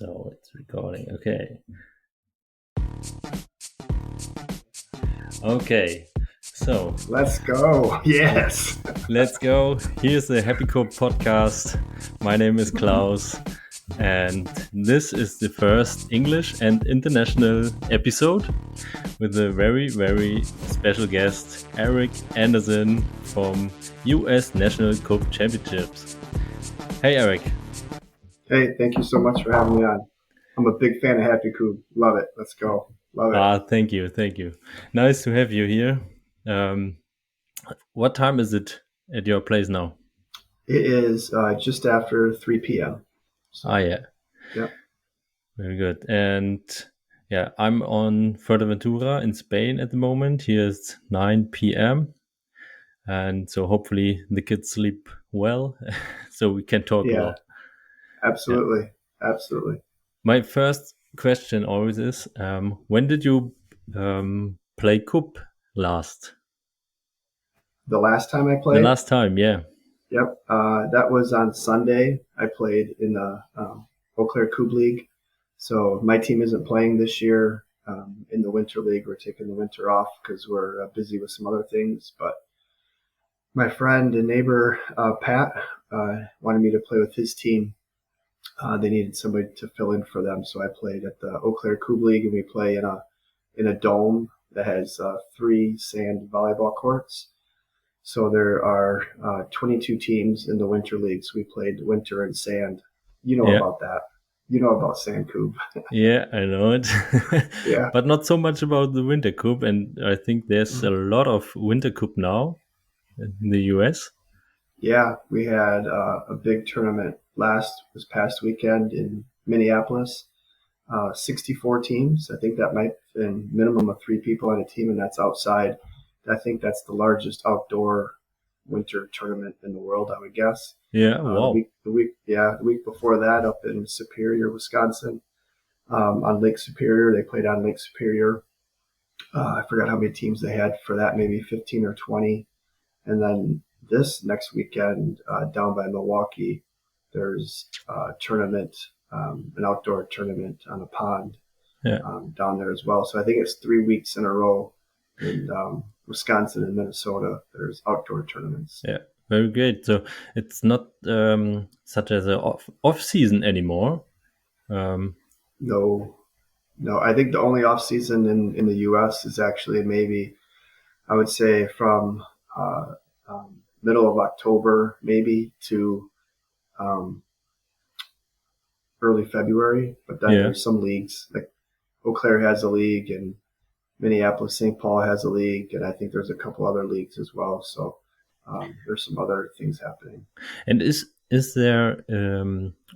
So it's recording. Okay. So Let's go. Yes. let's go. Here's the Happy Kubb Podcast. My name is Klaus, and this is the first English and international episode with a very, very special guest, Eric Anderson from US National Kubb Championships. Hey, Eric. Hey, thank you so much for having me on. I'm a big fan of Happy Kubb. Love it. Let's go. Love it. Thank you. Nice to have you here. What time is it at your place now? It is just after 3 p.m. So, Yeah. yeah. Very good. And yeah, I'm on Fuerteventura in Spain at the moment. Here it's 9 p.m. And so hopefully the kids sleep well so we can talk Yeah, well. absolutely. Absolutely. My first question always is, when did you play Kubb last? The last time I The played, last time, yeah. yep, that was on Sunday. I played in the Eau Claire Kubb League. So my team isn't playing this year in the Winter League. We're taking the winter off because we're busy with some other things. But my friend and neighbor, Pat, wanted me to play with his team. They needed somebody to fill in for them. So I played at the Eau Claire Kubb League, and we play in a dome that has 3 sand volleyball courts. So there are 22 teams in the Winter League. So we played winter and sand. You know about that. You know about Sand Kubb. Yeah, I know it. Yeah. But not so much about the Winter Kubb. And I think there's a lot of Winter Kubb now in the US. Yeah, we had a big tournament this past weekend in Minneapolis. 64 teams. I think that might have been minimum of 3 people on a team, and that's outside. I think that's the largest outdoor winter tournament in the world, I would guess. Yeah, wow. The week before that, up in Superior, Wisconsin, on Lake Superior, they played on Lake Superior. I forgot how many teams they had for that, maybe 15 or 20. And then this next weekend, down by Milwaukee, there's a tournament, an outdoor tournament on a pond down there as well. So I think it's 3 weeks in a row in Wisconsin and Minnesota. There's outdoor tournaments. Yeah, very great. So it's not such as an off season anymore. No. I think the only off season in the U.S. is actually maybe, I would say, from middle of October maybe to early February. But then there's some leagues, like Eau Claire has a league, and Minneapolis, St. Paul has a league, and I think there's a couple other leagues as well. So there's some other things happening. And is there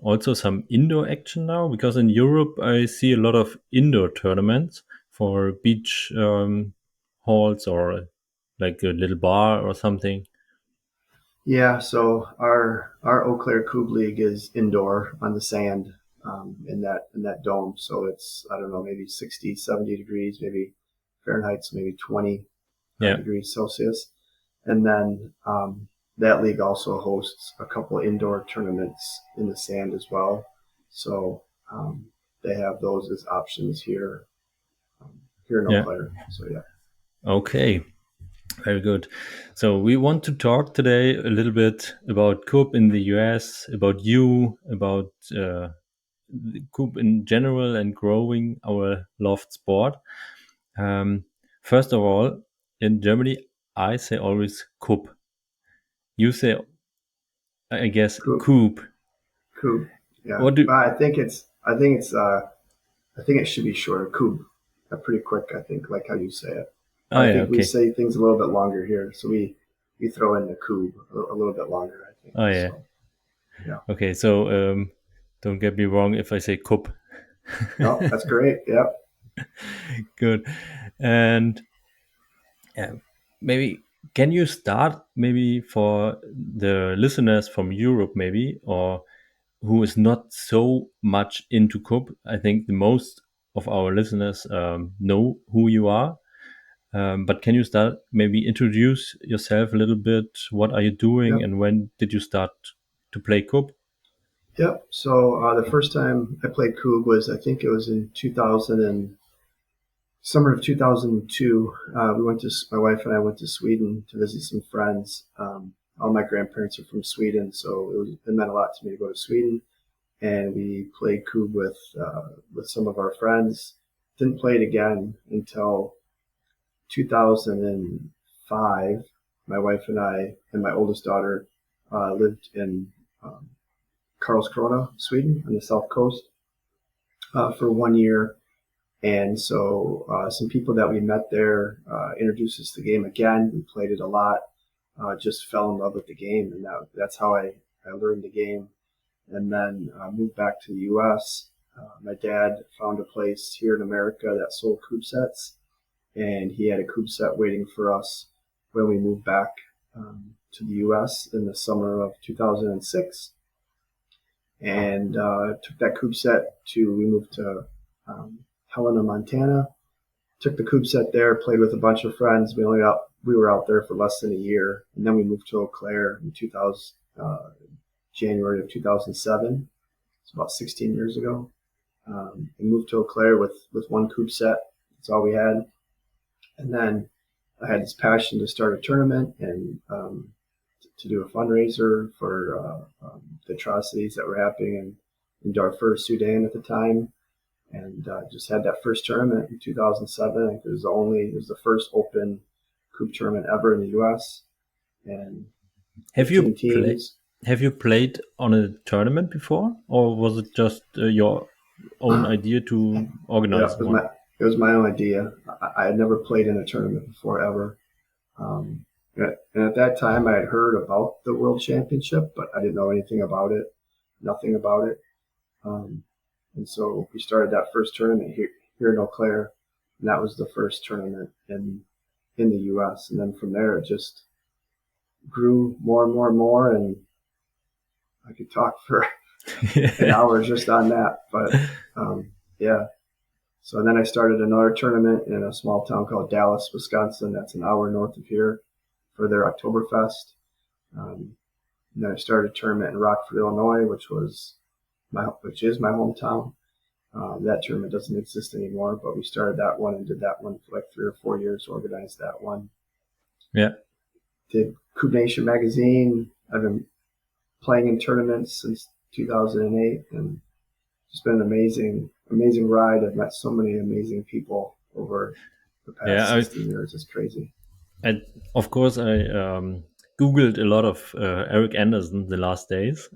also some indoor action now? Because in Europe, I see a lot of indoor tournaments for beach halls or like a little bar or something. Yeah, so our Eau Claire Kubb League is indoor on the sand in that dome. So it's, I don't know, maybe 60, 70 degrees, maybe Fahrenheit's maybe 20 degrees Celsius. And then that league also hosts a couple of indoor tournaments in the sand as well. So they have those as options here in Eau Claire. So yeah. Okay. Very good. So we want to talk today a little bit about Kubb in the US, about you, about Kubb in general and growing our loved sport. First of all, in Germany, I say always Kubb. You say, I guess, Kubb. Kubb. Yeah. I think it should be shorter. Kubb. Pretty quick, I think, like how you say it. I think we say things a little bit longer here, so we throw in the Kubb a little bit longer, I think. Oh yeah. So, yeah. Okay, so don't get me wrong if I say Kubb. No, that's great. Yep. Good. And maybe can you start maybe for the listeners from Europe maybe, or who is not so much into Kubb? I think the most of our listeners know who you are. But can you start maybe introduce yourself a little bit? What are you doing and when did you start to play Kubb? Yep. So the first time I played Kubb was, I think it was in 2000 and summer of 2002. My wife and I went to Sweden to visit some friends. All my grandparents are from Sweden, so it meant a lot to me to go to Sweden. And we played Kubb with some of our friends. Didn't play it again until 2005. My wife and I and my oldest daughter lived in um, Karlskrona, Sweden, on the south coast for 1 year. And so some people that we met there introduced us to the game again. We played it a lot, just fell in love with the game. And that's how I learned the game. And then moved back to the U.S. My dad found a place here in America that sold Kubb sets. And he had a Kubb set waiting for us when we moved back to the U.S. in the summer of 2006. And took that Kubb set we moved to Helena, Montana. Took the Kubb set there, played with a bunch of friends. We were out there for less than a year, and then we moved to Eau Claire in January of 2007. It's about 16 years ago. We moved to Eau Claire with one Kubb set. That's all we had. And then I had this passion to start a tournament and to do a fundraiser for the atrocities that were happening in Darfur, Sudan at the time. And just had that first tournament in 2007. I think it was the first open Kubb tournament ever in the U.S. And Have you 15 teams. have you played on a tournament before, or was it just your own idea to Yeah, organize one? it was my own idea. I had never played in a tournament before ever. And at that time, I had heard about the World Championship, but I didn't know anything about it, nothing about it. Um, and so we started that first tournament here in Eau Claire, and that was the first tournament in the U.S. And then from there, it just grew more and more and more, and I could talk for an hour just on that. But yeah. So then I started another tournament in a small town called Dallas, Wisconsin. That's an hour north of here for their Oktoberfest. And then I started a tournament in Rockford, Illinois, which is my hometown. That tournament doesn't exist anymore, but we started that one and did that one for like 3 or 4 years, organized that one. Yeah. Did Kubbnation Magazine. I've been playing in tournaments since 2008, and it's been an amazing ride. I've met so many amazing people over the past 16 years. It's crazy. And of course, I Googled a lot of Eric Anderson the last days.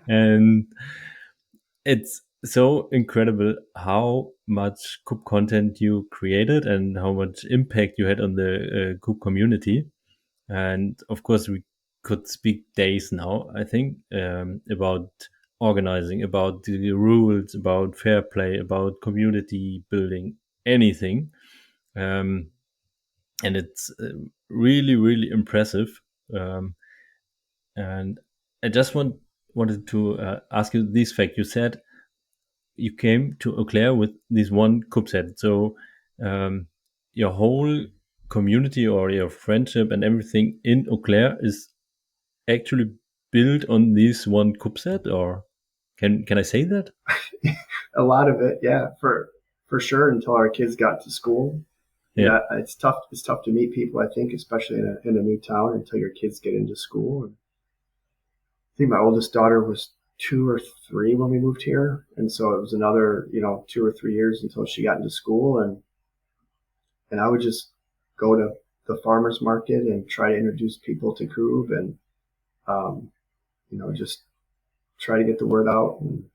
And it's so incredible how much Kubb content you created and how much impact you had on the Kubb community. And of course, we could speak days now, I think, about organizing, about the rules, about fair play, about community building, anything. Um, and it's really, really impressive. Um, and I just wanted to ask you this fact. You said you came to Eau Claire with this one Kubb set. So your whole community or your friendship and everything in Eau Claire is actually built on this one Kubb set, or can I say that? A lot of it, yeah, for sure. Until our kids got to school, Yeah. it's tough. It's tough to meet people, I think, especially in a new town until your kids get into school. And I think my oldest daughter was 2 or 3 when we moved here, and so it was another 2 or 3 years until she got into school, and I would just go to the farmers market and try to introduce people to Kubb, and just try to get the word out. And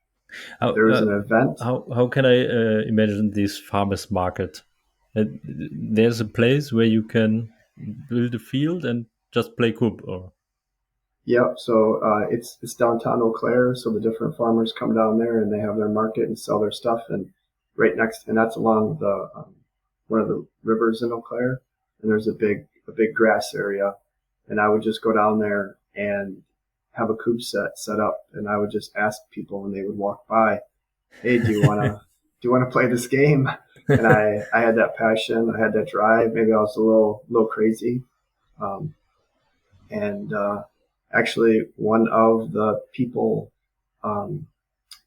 there was an event. How can I imagine this farmers market? There's a place where you can build a field and just play Kubb, or Yep. So it's downtown Eau Claire. So the different farmers come down there and they have their market and sell their stuff. And right next, and that's along the one of the rivers in Eau Claire. And there's a big grass area. And I would just go down there and have a Kubb set up. And I would just ask people when they would walk by, "Hey, do you want to play this game?" And I had that passion. I had that drive. Maybe I was a little crazy. And actually, one of the people Um,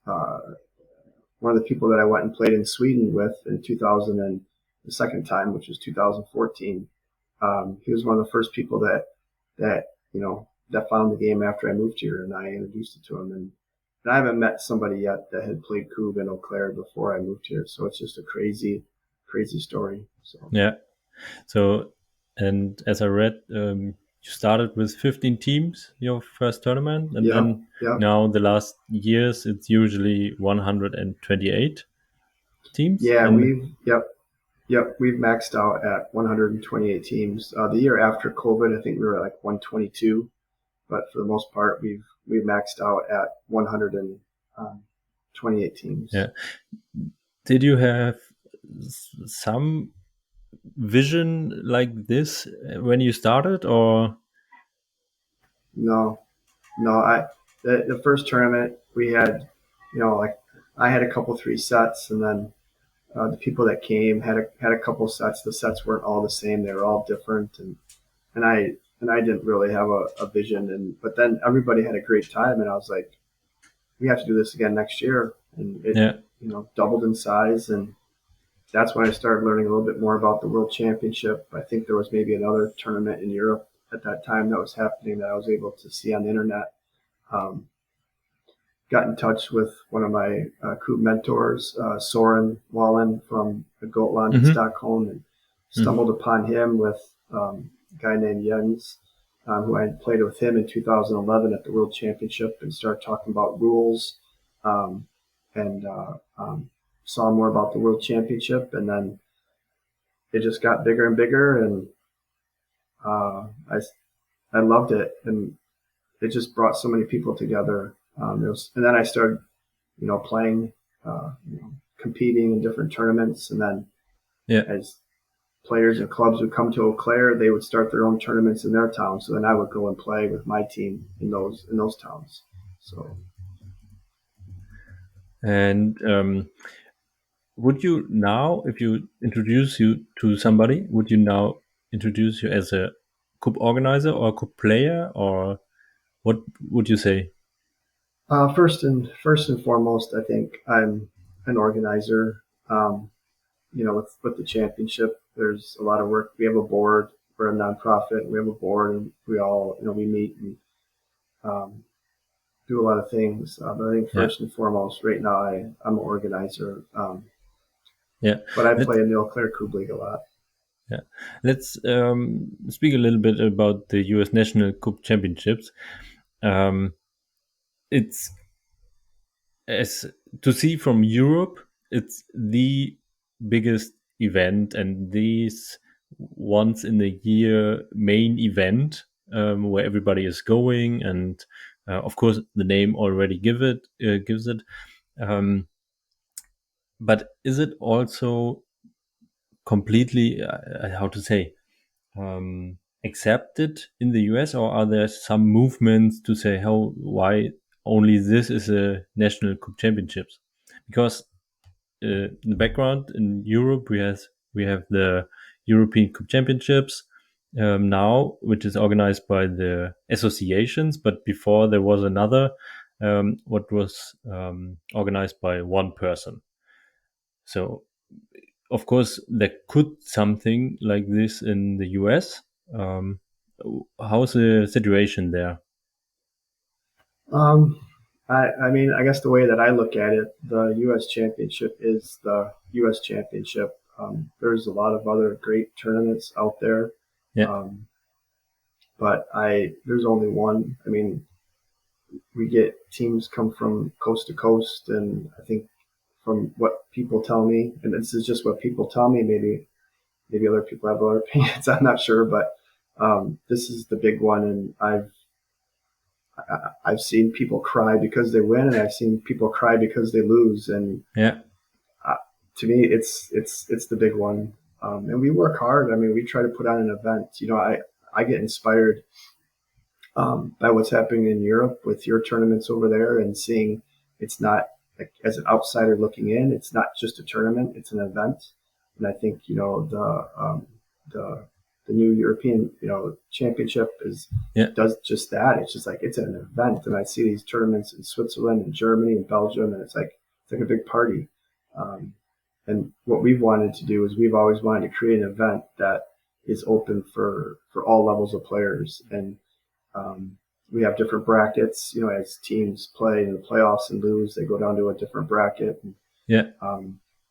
uh, One of the people that I went and played in Sweden with in 2000 and the second time, which was 2014, he was one of the first people that found the game after I moved here, and I introduced it to him. And I haven't met somebody yet that had played Kubb in Eau Claire before I moved here, so it's just a crazy, crazy story. So Yeah. So, and as I read, you started with 15 teams your first tournament, and yeah, then yeah, now the last years it's usually 128 teams. yeah. And We've maxed out at 128 teams. The year after COVID, I think we were at like 122, but for the most part, we've maxed out at 128 teams. yeah, did you have some vision like this when you started, or No, no. The first tournament we had, like I had a couple three sets, and then the people that came had a couple sets. The sets weren't all the same; they were all different, and I didn't really have a vision. But then everybody had a great time, and I was like, we have to do this again next year, and it yeah, doubled in size, and that's when I started learning a little bit more about the World Championship. I think there was maybe another tournament in Europe at that time that was happening that I was able to see on the internet. Um, got in touch with one of my Kubb mentors, Soren Wallen from Gotland in mm-hmm, Stockholm, and mm-hmm, stumbled upon him with a guy named Jens, who I had played with him in 2011 at the World Championship, and started talking about rules, um, and saw more about the World Championship, and then it just got bigger and bigger, and uh, I I loved it, and it just brought so many people together. And then I started, playing, competing in different tournaments, and then yeah. as players and clubs would come to Eau Claire, they would start their own tournaments in their town. So then I would go and play with my team in those towns. So And would you now, if you introduce you to somebody, would you now introduce you as a cup organizer or cup player, or what would you say? first and foremost, I think I'm an organizer. With the championship, there's a lot of work. We have a board. We're a nonprofit. We have a board, and we all, we meet and um, do a lot of things. But I think Yeah, first and foremost, right now, I'm an organizer. yeah. But I Let's play in the Eau Claire Kubb League a lot. yeah, let's speak a little bit about the U.S. National Kubb Championships. Um, it's as to see from Europe, it's the biggest event and this once in a year main event where everybody is going, and of course the name already gives it. Um, but is it also completely how to say accepted in the US, or are there some movements to say how why only this is a national cup championships? Because in the background in Europe we have the European Kubb Championships now, which is organized by the associations, but before there was another what was organized by one person. So of course there could something like this in the US. Um, how's the situation there? Um, I mean, I guess the way that I look at it, the U.S. Championship is the U.S. Championship. There's a lot of other great tournaments out there, Yeah, um, but there's only one. I mean, we get teams come from coast to coast, and I think from what people tell me, and this is just what people tell me. Maybe other people have other opinions. I'm not sure, but this is the big one, and I've seen people cry because they win, and I've seen people cry because they lose. And yeah, uh, to me, it's the big one. And we work hard. I mean, we try to put on an event. I get inspired by what's happening in Europe with your tournaments over there, and seeing it's not like, as an outsider looking in, it's not just a tournament; it's an event. And I think the the new European Championship Yeah. does just that. It's just like it's an event, and I see these tournaments in Switzerland and Germany and Belgium, and it's like a big party. Um, and what we've wanted to do is we've always wanted to create an event that is open for all levels of players, and we have different brackets. As teams play in the playoffs and lose, they go down to a different bracket. And, Yeah.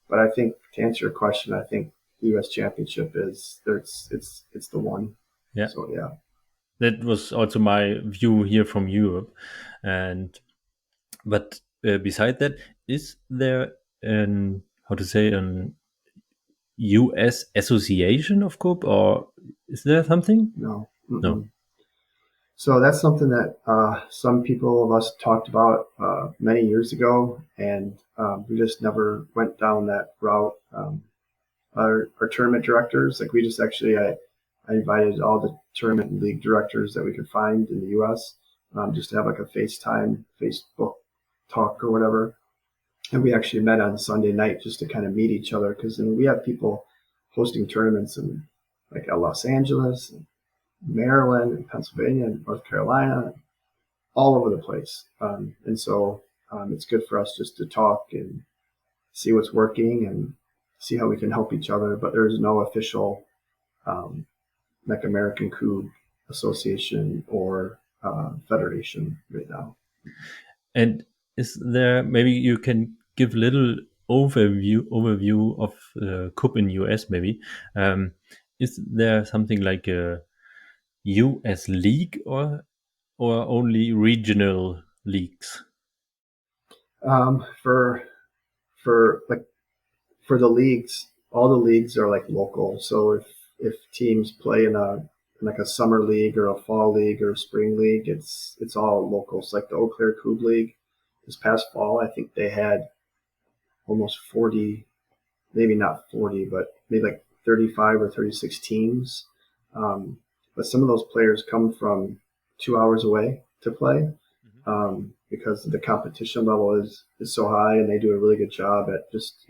but I think to answer your question, I think the U.S. Championship is there. It's the one. Yeah. So yeah. That was also my view here from Europe, but beside that, is there an how to say an U.S. Association of Kubb, or is there something? No. No. Mm-mm. So that's something that some people of us talked about many years ago, and we just never went down that route. Our tournament directors, like we just actually, I invited all the tournament and league directors that we could find in the U.S. Just to have like a FaceTime, Facebook talk or whatever. And we actually met on Sunday night just to kind of meet each other, because we have people hosting tournaments in like Los Angeles, and Maryland, and Pennsylvania, and North Carolina, all over the place. And so it's good for us just to talk and see what's working and see how we can help each other. But there's no official like American Kubb Association or federation right now. And is there maybe you can give a little overview of Kubb in US maybe? Is there something like a US league or only regional leagues? For like for the leagues, all the leagues are like local. So if teams play in a summer league or a fall league or a spring league, it's all local. It's like the Eau Claire Kubb League this past fall. I think they had almost 40, maybe not 40, but maybe like 35 or 36 teams. But some of those players come from 2 hours away to play because the competition level is so high, and they do a really good job at just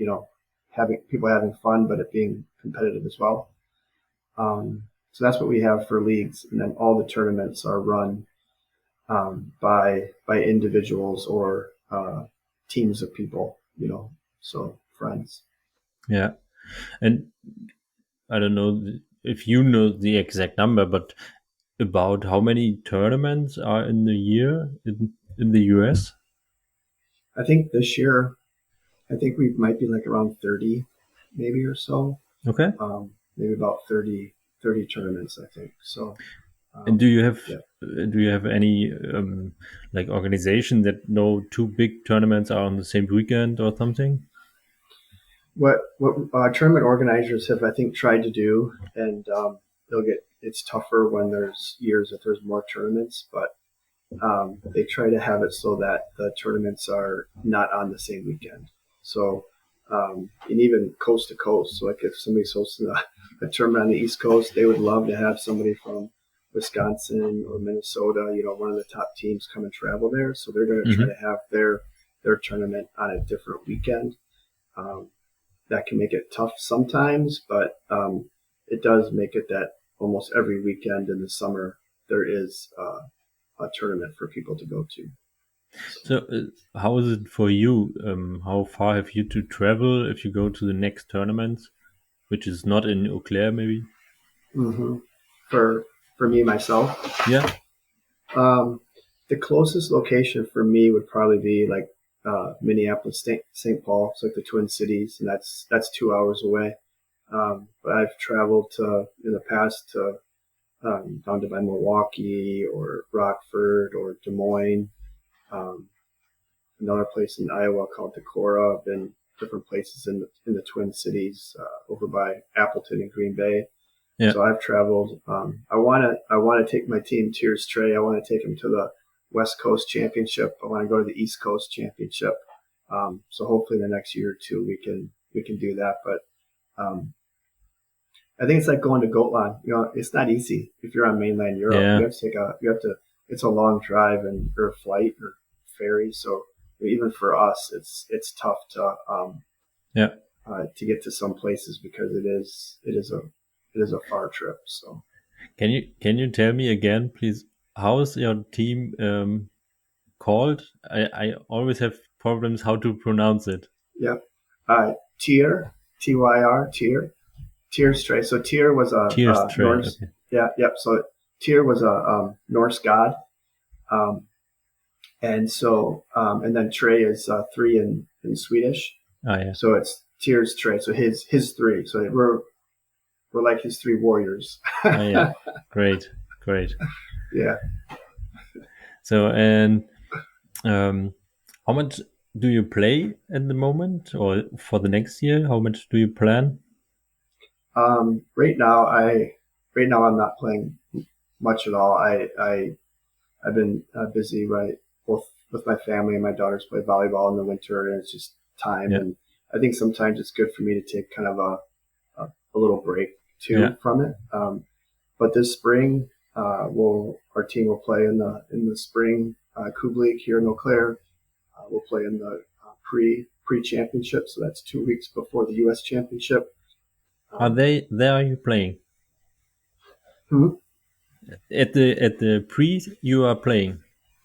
having people having fun, but it being competitive as well. So that's what we have for leagues, and then all the tournaments are run by individuals or teams of people, so friends. Yeah. And I don't know if you know the exact number, but about how many tournaments are in the year in the US? I think this year, I think we might be like around 30, maybe or so. Okay. Maybe about 30 tournaments, I think. So, And do you have yeah. any like organization that no two big tournaments are on the same weekend or something? What tournament organizers have, I think, tried to do, and it's tougher when there's years that there's more tournaments, but they try to have it so that the tournaments are not on the same weekend. So, and even coast to coast. So, like if somebody's hosting a tournament on the East Coast, they would love to have somebody from Wisconsin or Minnesota, one of the top teams, come and travel there. So they're going to try to have their tournament on a different weekend. That can make it tough sometimes, but it does make it that almost every weekend in the summer there is a tournament for people to go to. So, how is it for you? How far have you to travel if you go to the next tournament, which is not in Eau Claire, maybe? Mm-hmm. For me myself, Yeah. The closest location for me would probably be like Minneapolis, St. Paul. It's like the Twin Cities, and that's 2 hours away. But I've traveled in the past to down to by Milwaukee or Rockford or Des Moines. Another place in Iowa called Decorah. I've been different places in the Twin Cities, over by Appleton and Green Bay. Yeah. So I've traveled. I want to take my team Tiers Trey. I want to take them to the West Coast Championship. I want to go to the East Coast Championship. So hopefully in the next year or two we can do that. But I think it's like going to Gotland. It's not easy if you're on mainland Europe. Yeah. You have to. It's a long drive or flight or ferry. So even for us, it's tough to get to some places because it is it is a far trip. So Can you tell me again, please, how is your team called? I always have problems how to pronounce it. yep, Tyr, Tyr, Tyr Stray. So Tyr was Tears a Tray. Norse. Okay. Yeah, yep. So Tyr was a Norse god, um, and so and then Trey is three in Swedish. Ah, yeah. So it's Tyr's Trey. So his three. So we're like his three warriors. Ah, yeah. Great. Yeah. So, and how much do you play at the moment, or for the next year? How much do you plan? Right now, I'm not playing much at all. I've been busy, right, both with my family and my daughters play volleyball in the winter, and it's just time. Yeah. And I think sometimes it's good for me to take kind of a little break too Yeah. from it. But this spring, our team will play in the spring Kubb League here in Eau Claire. We'll play in the pre championship, so that's 2 weeks before the U.S. championship. Are they there? Are you playing Hmm? at the pre? You are playing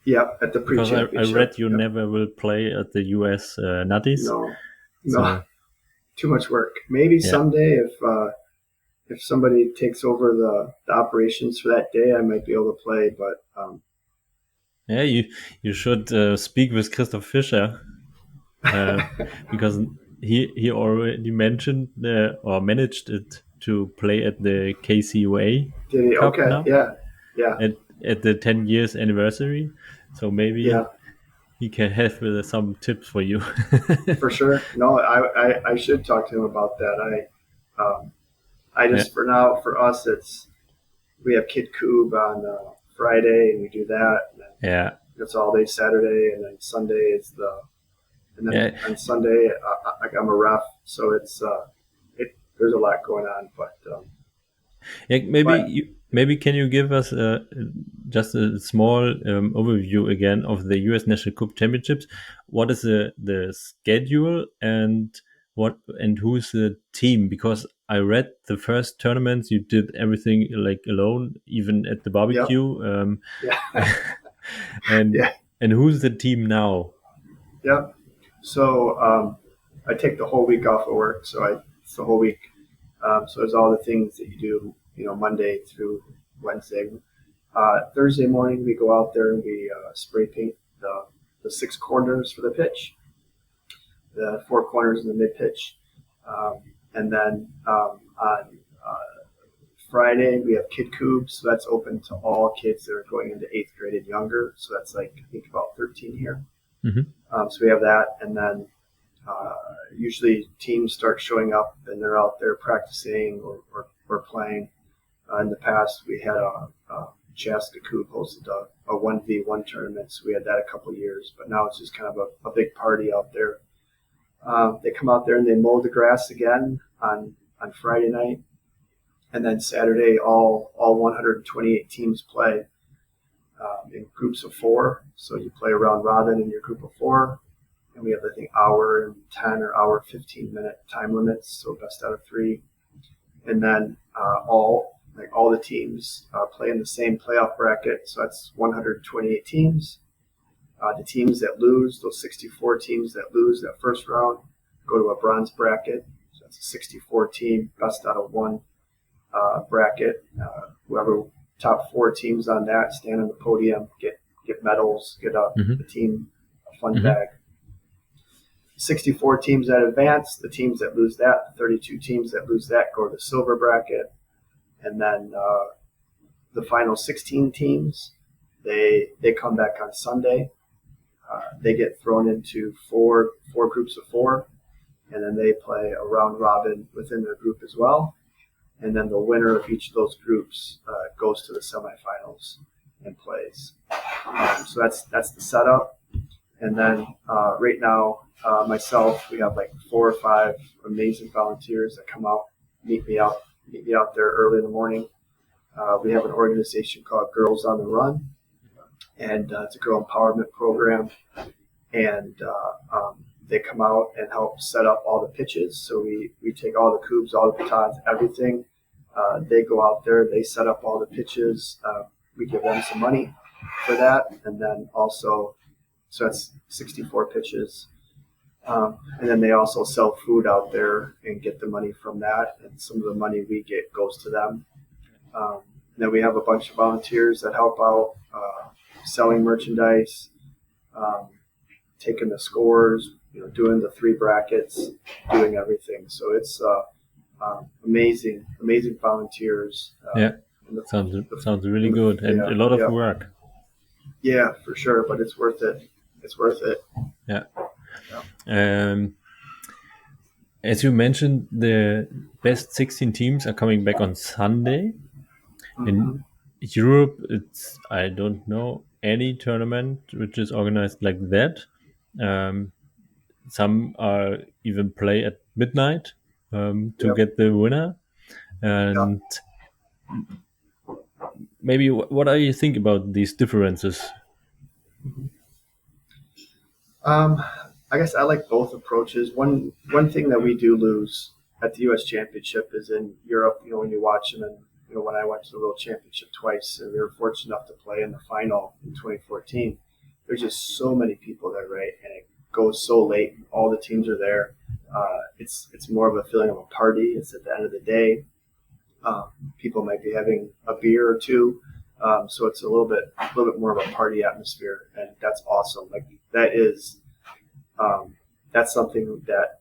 Yeah, at the pre because I championship. read you never will play at the US Nutties. No, So too much work. Maybe yeah, someday if somebody takes over the operations for that day, I might be able to play. But yeah. You should speak with Christoph Fischer uh, because he already mentioned or managed it to play at the KCUA did he? Cup Okay, now yeah, yeah, at the 10 years anniversary. So yeah, maybe he can have some tips for you. for sure. No, I should talk to him about that. I Yeah, just for now for us we have Kid Kubb on Friday and we do that. And then yeah, it's all day Saturday, and then Sunday is and then yeah. on Sunday I'm a ref, so there's a lot going on, Yeah, but maybe can you give us just a small overview again of the U.S. National Kubb Championships? What is the schedule and who's the team? Because I read the first tournaments you did everything like alone, even at the yep, barbecue. yeah, And yeah, who's the team now? yep. So I take the whole week off of work, so it's the whole week. So there's all the things that you do, Monday through Wednesday. Thursday morning we go out there and we spray paint the six corners for the pitch, the four corners in the mid pitch, and then on Friday we have Kid Kubb, so that's open to all kids that are going into eighth grade and younger. So that's like I think about 13 here. Hmm. So we have that, and then usually teams start showing up and they're out there practicing or playing. In the past, we had a Chaska Kubb hosted a 1v1 tournament, so we had that a couple of years. But now it's just kind of a big party out there. They come out there and they mow the grass again on Friday night, and then Saturday all 128 teams play in groups of four. So you play a round robin in your group of four. And we have, I think, hour and 10 or hour 15-minute time limits, so best out of three. And then all the teams play in the same playoff bracket, so that's 128 teams. The teams that lose, those 64 teams that lose that first round, go to a bronze bracket. So that's a 64-team best out of one bracket. Whoever top four teams on that stand on the podium, get medals, get Hmm. the team a fun Hmm. bag. 64 teams that advance, the teams that lose that, the 32 teams that lose that go to the silver bracket. And then the final 16 teams, they come back on Sunday. They get thrown into four groups of four, and then they play a round robin within their group as well. And then the winner of each of those groups goes to the semifinals and plays. So that's the setup. And then right now, myself, we have like 4 or 5 amazing volunteers that come out, meet me out there early in the morning. We have an organization called Girls on the Run, and it's a girl empowerment program. And they come out and help set up all the pitches. So we take all the Kubbs, all the batons, everything They go out there, they set up all the pitches. We give them some money for that, and then also, so that's 64 pitches. And then they also sell food out there and get the money from that, and some of the money we get goes to them. Then we have a bunch of volunteers that help out, selling merchandise, taking the scores, doing the 3 brackets, doing everything. So it's amazing volunteers. Yeah, sounds really good, and a lot of work. Yeah, for sure, but it's worth it. It's worth it. Yeah. As you mentioned, the best 16 teams are coming back on Sunday. In Europe, I don't know any tournament which is organized like that. Some are even play at midnight to get the winner. And maybe what do you think about these differences? I guess I like both approaches. One thing that we do lose at the U.S. Championship is in Europe. When you watch them, and when I went to the World Championship twice, and we were fortunate enough to play in the final in 2014. There's just so many people there, right? And it goes so late. All the teams are there. It's more of a feeling of a party. It's at the end of the day. People might be having a beer or two, so it's a little bit more of a party atmosphere, and that's awesome. Like that is, that's something that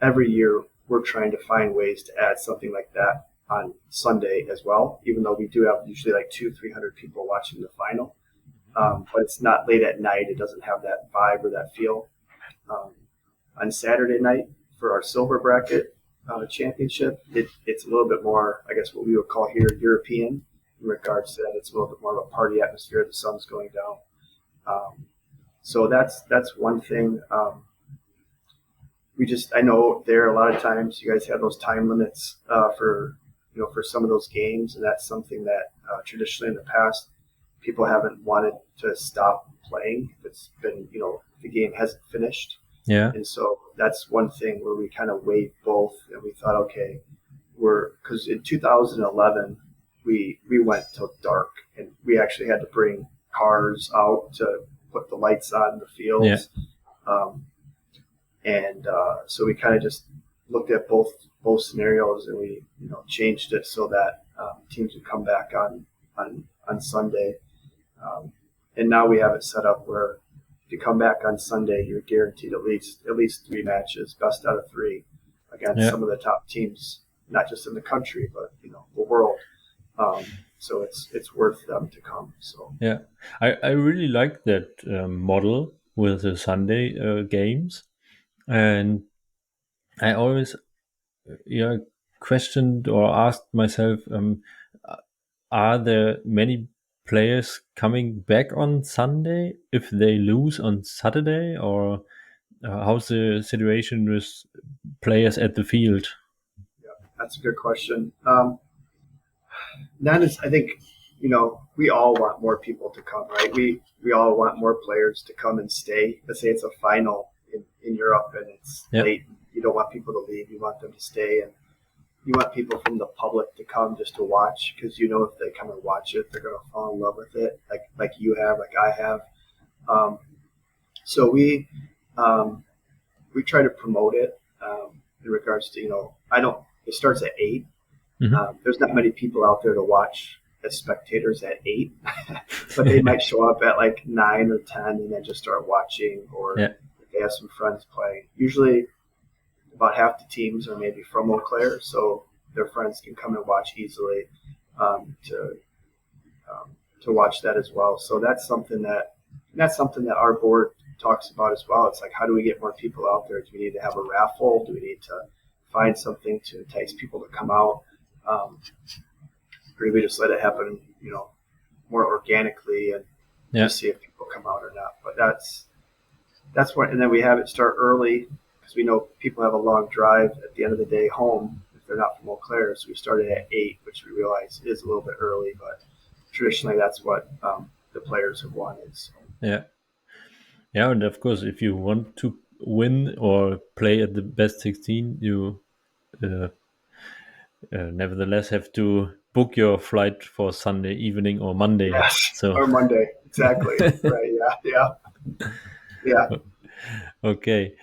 every year we're trying to find ways to add something like that on Sunday as well. Even though we do have usually like 200-300 people watching the final, but it's not late at night. It doesn't have that vibe or that feel. On Saturday night for our silver bracket championship, it's a little bit more, I guess, what we would call here European in regards to that. It's a little bit more of a party atmosphere. The sun's going down. So that's one thing. I know there a lot of times you guys have those time limits for some of those games, and that's something that traditionally in the past people haven't wanted to stop playing. It's been the game hasn't finished. Yeah. And so that's one thing where we kind of weighed both, and we thought, okay, because in 2011 we went till dark, and we actually had to bring cars out to put the lights on the fields. Yeah. So we kind of just looked at both scenarios, and we changed it so that teams would come back on Sunday. And now we have it set up where if you come back on Sunday, you're guaranteed at least 3 matches, best out of 3, against some of the top teams, not just in the country, but the world. So it's worth them to come. So yeah, I really like that model with the Sunday games, and I always questioned or asked myself, are there many players coming back on Sunday if they lose on Saturday, or how's the situation with players at the field? Yeah, that's a good question. I think we all want more people to come, right? We all want more players to come and stay. Let's say it's a final in Europe and it's late. You don't want people to leave. You want them to stay, and you want people from the public to come just to watch, because if they come and watch it, they're going to fall in love with it, like you have, like I have. So we try to promote it in regards to it starts at 8. Mm-hmm. There's not many people out there to watch as spectators at 8, but they might show up at like 9 or 10 and then just start watching, or if they have some friends playing. Usually about half the teams are maybe from Eau Claire, so their friends can come and watch easily to watch that as well. So that's something that our board talks about as well. It's like, how do we get more people out there? Do we need to have a raffle? Do we need to find something to entice people to come out? Or do we just let it happen, more organically and just see if people come out or not? But that's what, and then we have it start early, because we know people have a long drive at the end of the day home if they're not from Eau Claire. So we started at 8, which we realize is a little bit early, but traditionally that's what the players have wanted. So. Yeah, and of course, if you want to win or play at the best 16, you nevertheless have to book your flight for Sunday evening or Monday. Yes, So or Monday, exactly. Right? Yeah, yeah, yeah, okay.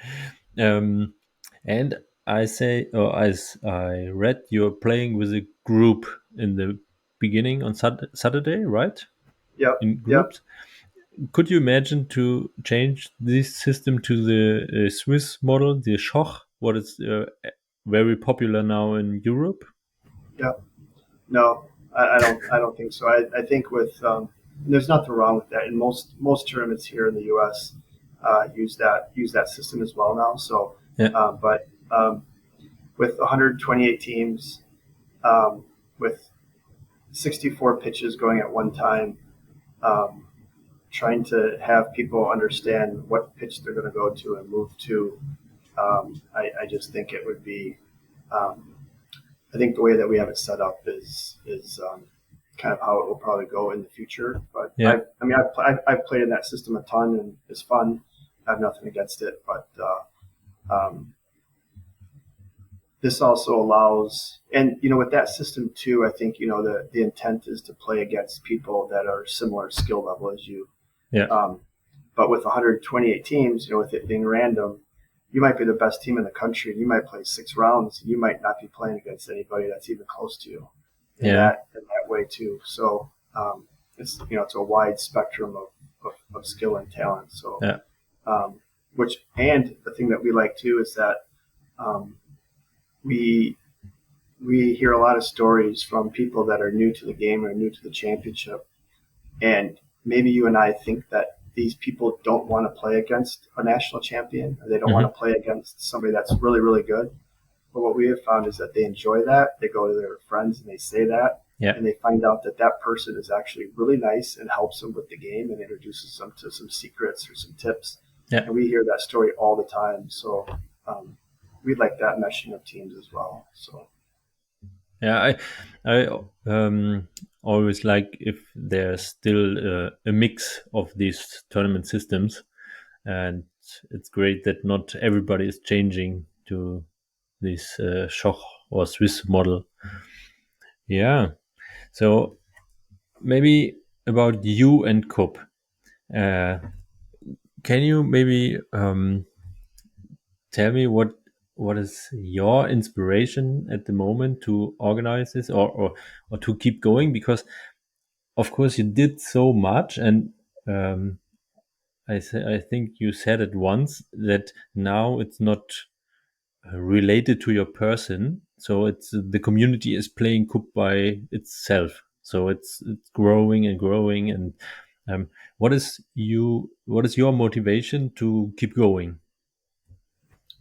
Um, and I say, or as I read, you're playing with a group in the beginning on Saturday, right? yep, In yep. groups. Could you imagine to change this system to the Swiss model, the Schoch, what is very popular now in Europe? Yeah. No, I don't think so. I think with there's nothing wrong with that. And most tournaments here in the U.S. Use that system as well now. So, Yeah, but with 128 teams, um, with 64 pitches going at one time, um, trying to have people understand what pitch they're going to go to and move to, I just think it would be. Um, I think the way that we have it set up is kind of how it will probably go in the future. But yeah, I mean, I've played in that system a ton, and it's fun. I have nothing against it, but um, this also allows, and with that system too, I think the intent is to play against people that are similar skill level as you. yeah, Um, but with 128 teams, with it being random, you might be the best team in the country, and you might play 6 rounds, and you might not be playing against anybody that's even close to you yeah, in that way too. So it's a wide spectrum of skill and talent. So yeah, um, and the thing that we like too is that um, we we hear a lot of stories from people that are new to the game or new to the championship, and maybe you and I think that these people don't want to play against a national champion, or they don't want hmm, to play against somebody that's really, really good. But what we have found is that they enjoy that. They go to their friends and they say that, yeah, and they find out that that person is actually really nice and helps them with the game and introduces them to some secrets or some tips. yeah, And we hear that story all the time. So um, we like that meshing of teams as well. So yeah. I always like if there's still a mix of these tournament systems, and it's great that not everybody is changing to this Schoch or Swiss model. Yeah. So maybe about you and Kubb. Uh, can you maybe tell me what is your inspiration at the moment to organize this, or to keep going? Because of course you did so much, and um, I think you said it once that now it's not related to your person, so it's the community is playing Kubb by itself, so it's growing and growing. And um, what is your motivation to keep going?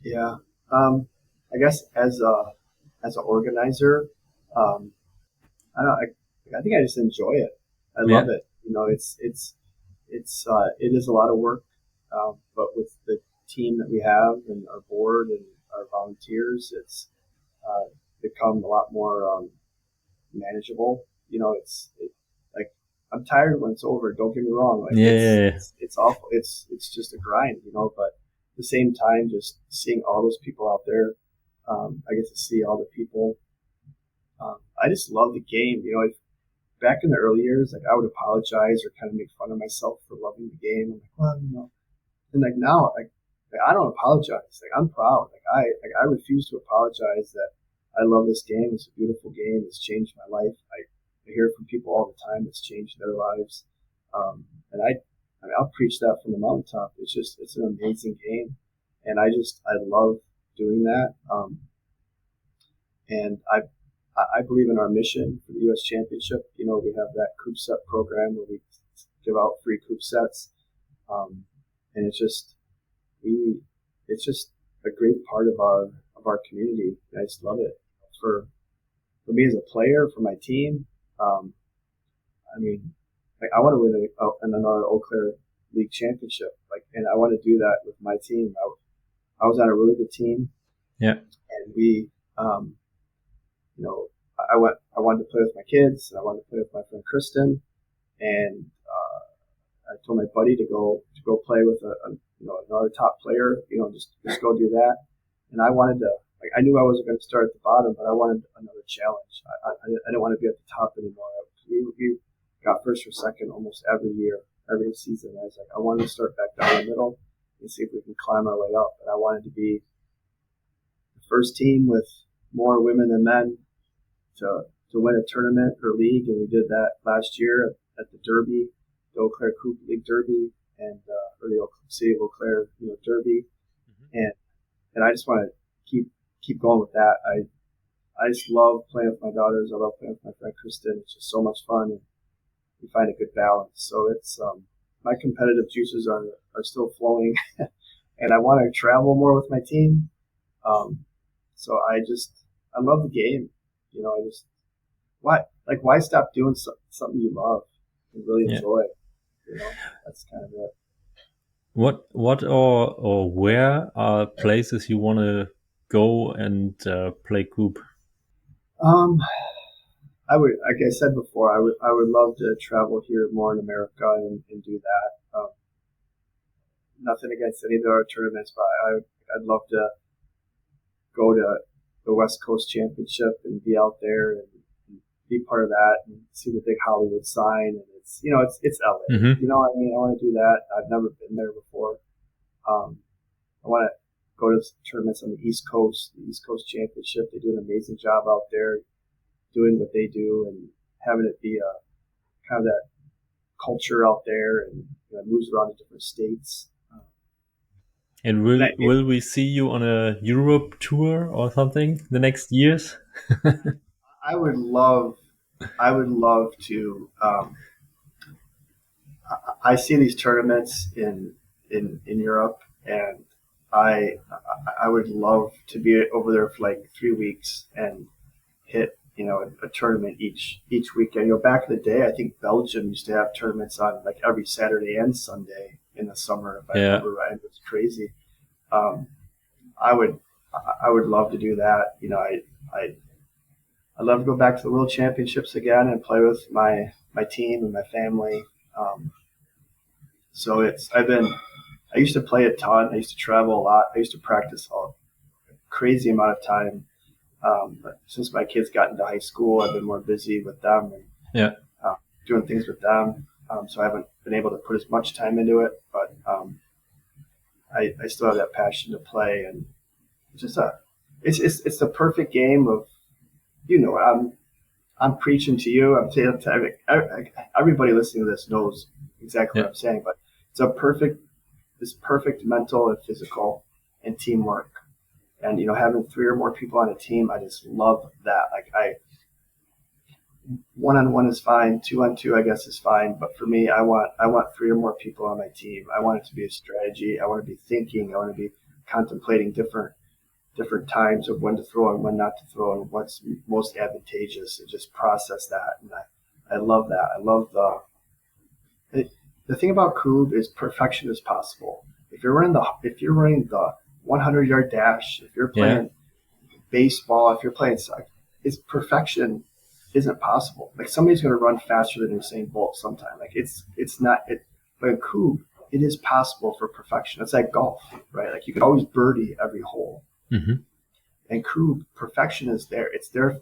yeah, I guess as an organizer, um, I don't. I think I just enjoy it. I Yeah, love it. It is a lot of work, but with the team that we have and our board and our volunteers, it's become a lot more manageable. Like I'm tired when it's over. Don't get me wrong. Like yeah, it's awful. It's just a grind, But at the same time, just seeing all those people out there, I get to see all the people. I just love the game. Back in the early years, like I would apologize or kind of make fun of myself for loving the game. I'm like, well. And like now, like I don't apologize. Like I'm proud. I refuse to apologize that I love this game. It's a beautiful game. It's changed my life. I hear from people all the time. It's changed their lives. And I mean, I'll preach that from the mountaintop. It's an amazing game, and I love doing that. And I believe in our mission for the U.S. Championship. We have that Kubb set program where we give out free Kubb sets, and we it's just a great part of our community. I just love it for me as a player, for my team. Um, I mean, like I want to win another Eau Claire League championship, and I want to do that with my team. I was on a really good team, yeah, and we, you know, I wanted to play with my kids, and I wanted to play with my friend Kristen, and I told my buddy to go play with another top player. Just go do that. And I wanted to like I knew I wasn't going to start at the bottom, but I wanted another challenge. I didn't want to be at the top anymore. We got first or second almost every year, every season. I was like, I wanted to start back down the middle and see if we can climb our way up. And I wanted to be the first team with more women than men to win a tournament or league, and we did that last year at the Derby, the Eau Claire Kubb League Derby, and or the City of Eau Claire, Derby, and I just want to keep going with that. I just love playing with my daughters. I love playing with my friend Kristen. It's just so much fun, and we find a good balance. So it's my competitive juices are still flowing, and I want to travel more with my team. So I love the game. I just why stop doing something you love and really Yeah. enjoy? That's kind of it. What or where are places you want to go and play Kubb? Um, I would, like I said before, I would love to travel here more in America and do that. Nothing against any of our tournaments, but I'd love to go to the West Coast Championship and be out there and be part of that and see the big Hollywood sign. And it's LA. Mm-hmm. You know what I mean? I want to do that. I've never been there before. I want to go to tournaments on the East Coast, the East Coast Championship. They do an amazing job out there doing what they do and having it be a kind of that culture out there, and it moves around to different states. And will we see you on a Europe tour or something the next years? I would love to. I see these tournaments in Europe, and I I would love to be over there for like 3 weeks and hit a tournament each weekend. Back in the day, I think Belgium used to have tournaments on like every Saturday and Sunday in the summer, if I Yeah. remember right. It was crazy. Um, I would I would love to do that. I'd love to go back to the World Championships again and play with my team and my family. Um, so I used to play a ton. I used to travel a lot. I used to practice a crazy amount of time. But since my kids got into high school, I've been more busy with them and Yeah. doing things with them. So I haven't been able to put as much time into it, but I still have that passion to play, and it's just it's the perfect game of I'm preaching to you. I'm saying to everybody listening to this knows exactly Yeah. what I'm saying, but it's this perfect mental and physical and teamwork. And having 3 or more people on a team, I just love that. Like one-on-one is fine, 2-on-2 I guess is fine, but for me, I want 3 or more people on my team. I want it to be a strategy. I want to be thinking. I want to be contemplating different times of when to throw and when not to throw and what's most advantageous, and just process that. And I love that. I love the thing about Kubb is perfection is possible. If you're running the 100-yard dash, if you're Yeah. playing baseball, if you're playing soccer, it's perfection isn't possible. Like somebody's going to run faster than Usain Bolt sometime. Like it's not it. But in Kubb, it is possible for perfection. It's like golf, right? Like you can always birdie every hole. Mm-hmm. And Kubb, perfection is there. It's there.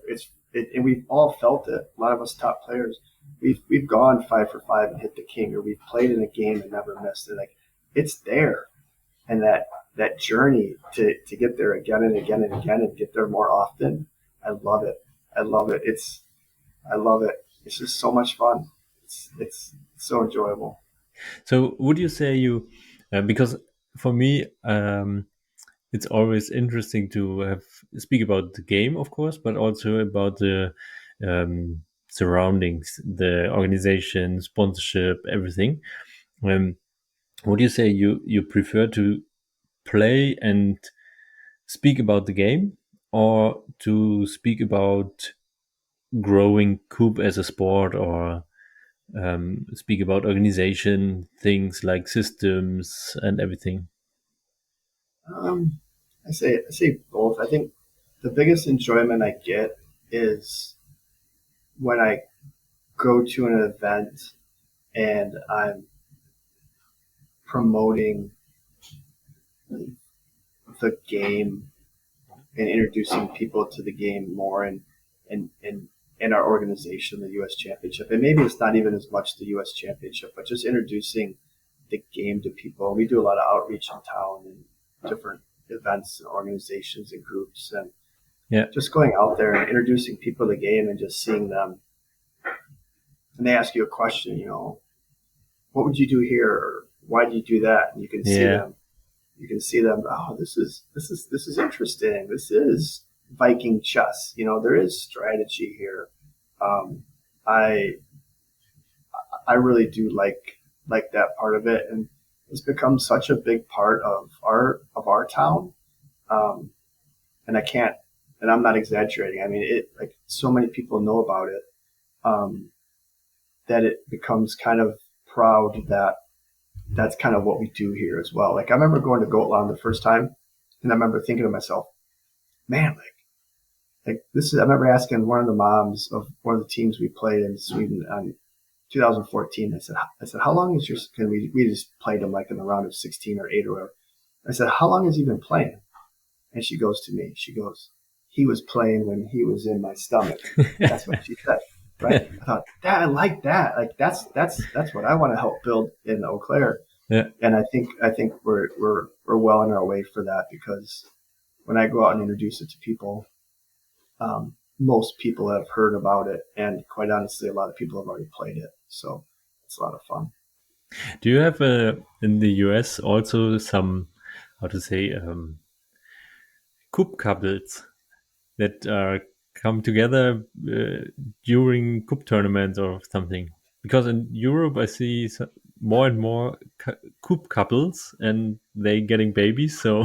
And we've all felt it. A lot of us top players, we've gone 5 for 5 and hit the king, or we've played in a game and never missed it. Like it's there, and that journey to get there again and again and again and get there more often. I love it. I love it. I love it. It's just so much fun. It's so enjoyable. So would you say because for me, it's always interesting to speak about the game, of course, but also about the surroundings, the organization, sponsorship, everything. Would you say you prefer to play and speak about the game, or to speak about growing Kubb as a sport, or speak about organization, things like systems and everything? Um, I say both. I think the biggest enjoyment I get is when I go to an event and I'm promoting the game and introducing people to the game more, and our organization, the U.S. Championship. And maybe it's not even as much the U.S. Championship, but just introducing the game to people. We do a lot of outreach in town and different events and organizations and groups, and Yeah. just going out there and introducing people to the game and just seeing them. And they ask you a question, what would you do here? Or why did you do that? And you can see Yeah. them. You can see them. Oh, this is interesting. This is Viking chess. There is strategy here. I really do like that part of it, and it's become such a big part of our town. And I can't, and I'm not exaggerating. I mean, so many people know about it, that it becomes kind of proud that that's kind of what we do here as well. Like I remember going to Gotland the first time, and I remember thinking to myself, man, like this is. I remember asking one of the moms of one of the teams we played in Sweden on 2014. I said, how long is your? Cause we just played them like in the round of 16 or 8 or whatever. I said, how long has he been playing? And she goes to me. She goes, he was playing when he was in my stomach. That's what she said. Right? I thought, Dad, I like that. Like that's what I want to help build in Eau Claire. Yeah. And I think we're well on our way for that, because when I go out and introduce it to people, most people have heard about it, and quite honestly, a lot of people have already played it. So it's a lot of fun. Do you have in the US also some, how to say, Kubb couples that come together during Kubb tournaments or something? Because in Europe, I see more and more Kubb couples, and they getting babies. So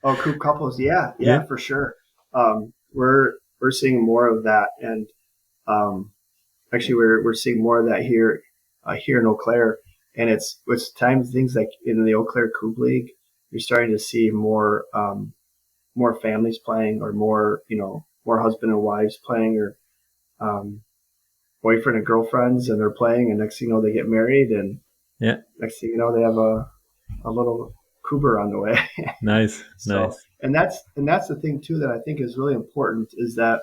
Oh, Kubb couples, yeah, yeah, for sure. We're seeing more of that, and actually we're seeing more of that here in Eau Claire, and it's times things like in the Eau Claire Kubb League, you're starting to see more families playing, or more husband and wives playing, or boyfriend and girlfriends, and they're playing, and next thing you know they get married, and yeah, next thing you know they have a little Kubber on the way. nice, So, nice. and that's the thing too that I think is really important, is that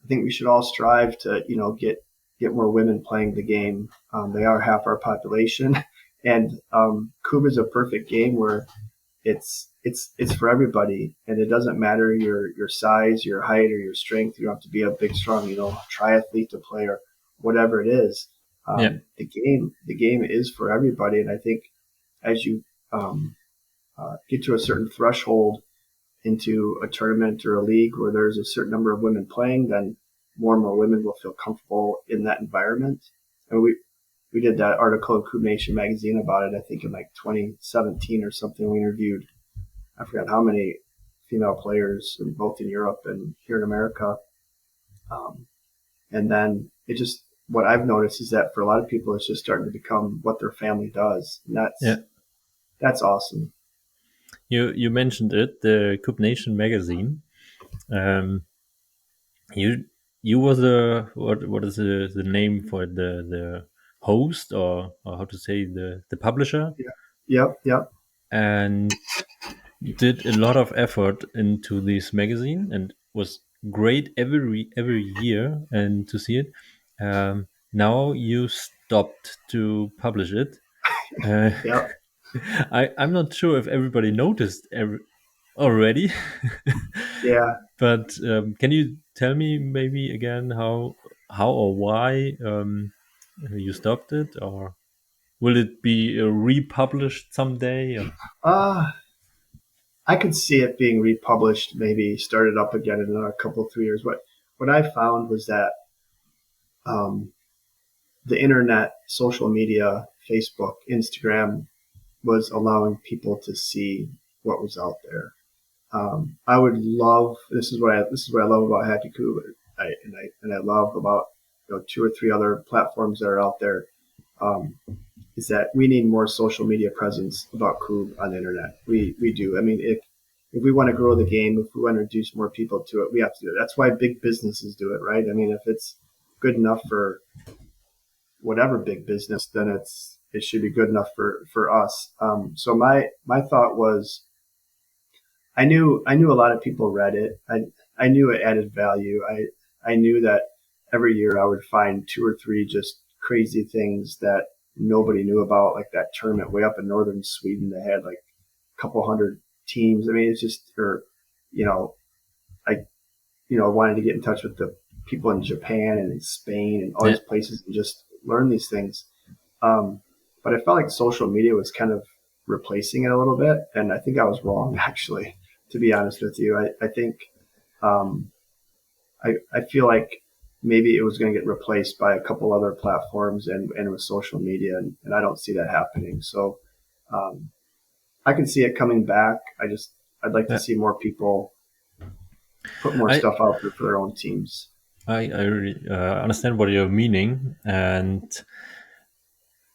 I think we should all strive to get more women playing the game. They are half our population, and Kubb is a perfect game where it's for everybody, and it doesn't matter your size, your height, or your strength. You don't have to be a big, strong, triathlete to play, or whatever it is. Yeah, The game is for everybody, and I think as you get to a certain threshold into a tournament or a league where there's a certain number of women playing, then more and more women will feel comfortable in that environment. And we did that article in Kubbnation Magazine about it, I think in like 2017 or something. We interviewed, I forgot how many female players, both in Europe and here in America. And then what I've noticed is that for a lot of people, it's just starting to become what their family does. And yeah. that's awesome. You mentioned it, the Kubbnation Magazine. Um, you was what is the name for the host, or how to say, the publisher, Yeah. Yep. and did a lot of effort into this magazine, and was great every year, and to see it. Now you stopped to publish it. uh, Yep. I'm not sure if everybody noticed already. Yeah. But can you tell me maybe again how or why you stopped it, or will it be republished someday? Or? Uh, I could see it being republished, maybe started up again in another couple, 3 years. What I found was that um, the internet, social media, Facebook, Instagram was allowing people to see what was out there. I would love, this is what I love about Happy Kubb, and I love about 2 or 3 other platforms that are out there. Is that we need more social media presence about Kubb on the internet. We do. I mean, if we want to grow the game, if we want to introduce more people to it, we have to do it. That's why big businesses do it, right? I mean, if it's good enough for whatever big business, then it should be good enough for us. So my thought was, I knew a lot of people read it. I knew it added value. I knew that every year I would find two or three just crazy things that nobody knew about, like that tournament way up in northern Sweden that had like a couple hundred teams. I mean, it's just, or, you know, I, wanted to get in touch with the people in Japan and in Spain and all Yeah, these places and just learn these things. Um, but I felt like social media was kind of replacing it a little bit. And I think I was wrong, actually, to be honest with you. I think, um, I feel like maybe it was going to get replaced by a couple other platforms and with social media. And I don't see that happening. So, um, I can see it coming back. I'd like to yeah. see more people put more I stuff out there for their own teams. I really, understand what you're meaning, and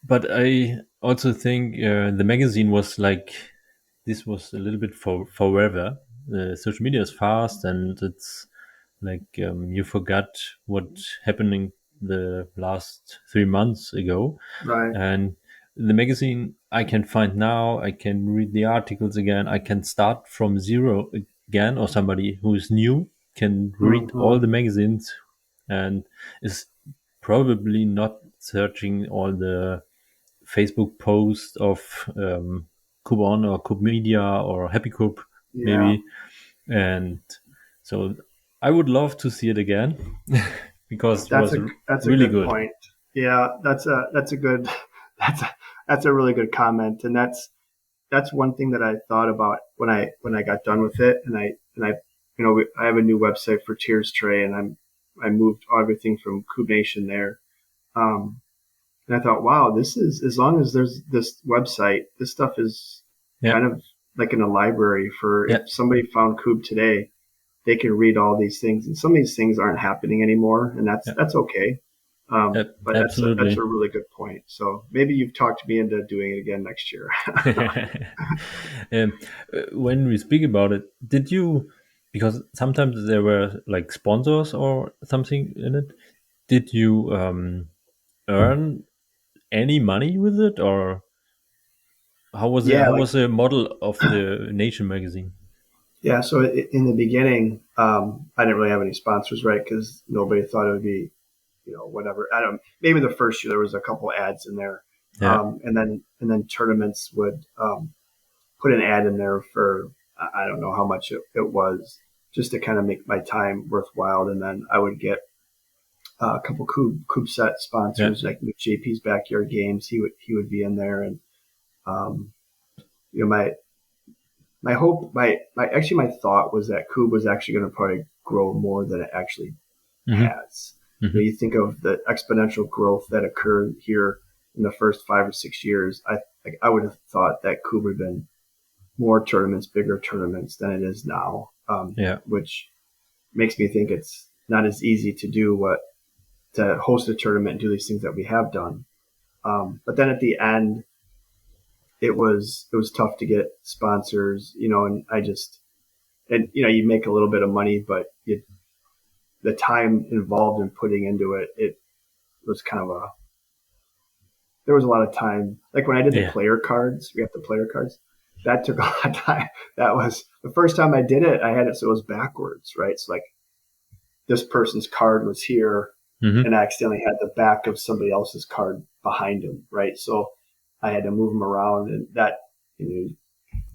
but I also think the magazine was like this was a little bit for forever. Social media is fast, and it's like you forgot what happening the last 3 months ago, Right. and the magazine I can find now. I can read the articles again. I can start from zero again, or somebody who is new can read all Hmm. the magazines and is probably not searching all the Facebook posts of Kubbon or Kubb Media or Happy Kubb Yeah. maybe, and so I would love to see it again because it was That's a really good good. point. Yeah, that's a good that's a, that's a really good comment, and that's one thing that I thought about when I got done with it, and I I have a new website for Tiers Tray, and I moved everything from Kubbnation there, um, and I thought, wow, this is, as long as there's this website, this stuff is Yeah, kind of like in a library for, if yeah, somebody found Kub today, they can read all these things, and some of these things aren't happening anymore, and yeah, that's okay. But that's absolutely. a really good point. So maybe you've talked me into doing it again next year. um, when we speak about it, did you? Because sometimes there were like sponsors or something in it. Did you earn any money with it, or how was it? Yeah, How like was the model of the Nation magazine? yeah. So in the beginning, I didn't really have any sponsors, right? Because nobody thought it would be, whatever. I don't. Maybe the first year there was a couple ads in there, Yeah, and then tournaments would put an ad in there for, I don't know how much it was, just to kind of make my time worthwhile. And then I would get a couple Coop set yeah, sponsors, like JP's Backyard Games. He would be in there, and um, my hope, my actually my thought was that Coop was actually going to probably grow more than it actually hmm has. hmm You think of the exponential growth that occurred here in the first 5 or 6 years. I would have thought that Coop would have been more tournaments, bigger tournaments than it is now, yeah, which makes me think it's not as easy to do what to host a tournament and do these things that we have done. But then at the end, it was tough to get sponsors, and you make a little bit of money, but the time involved in putting into it was kind of a there was a lot of time. Like when I did the yeah, player cards, we have the player cards. That took a lot of time. That was the first time I did it. I had it so it was backwards, right? So like this person's card was here, and hmm I accidentally had the back of somebody else's card behind him, right? So I had to move them around, and that you know,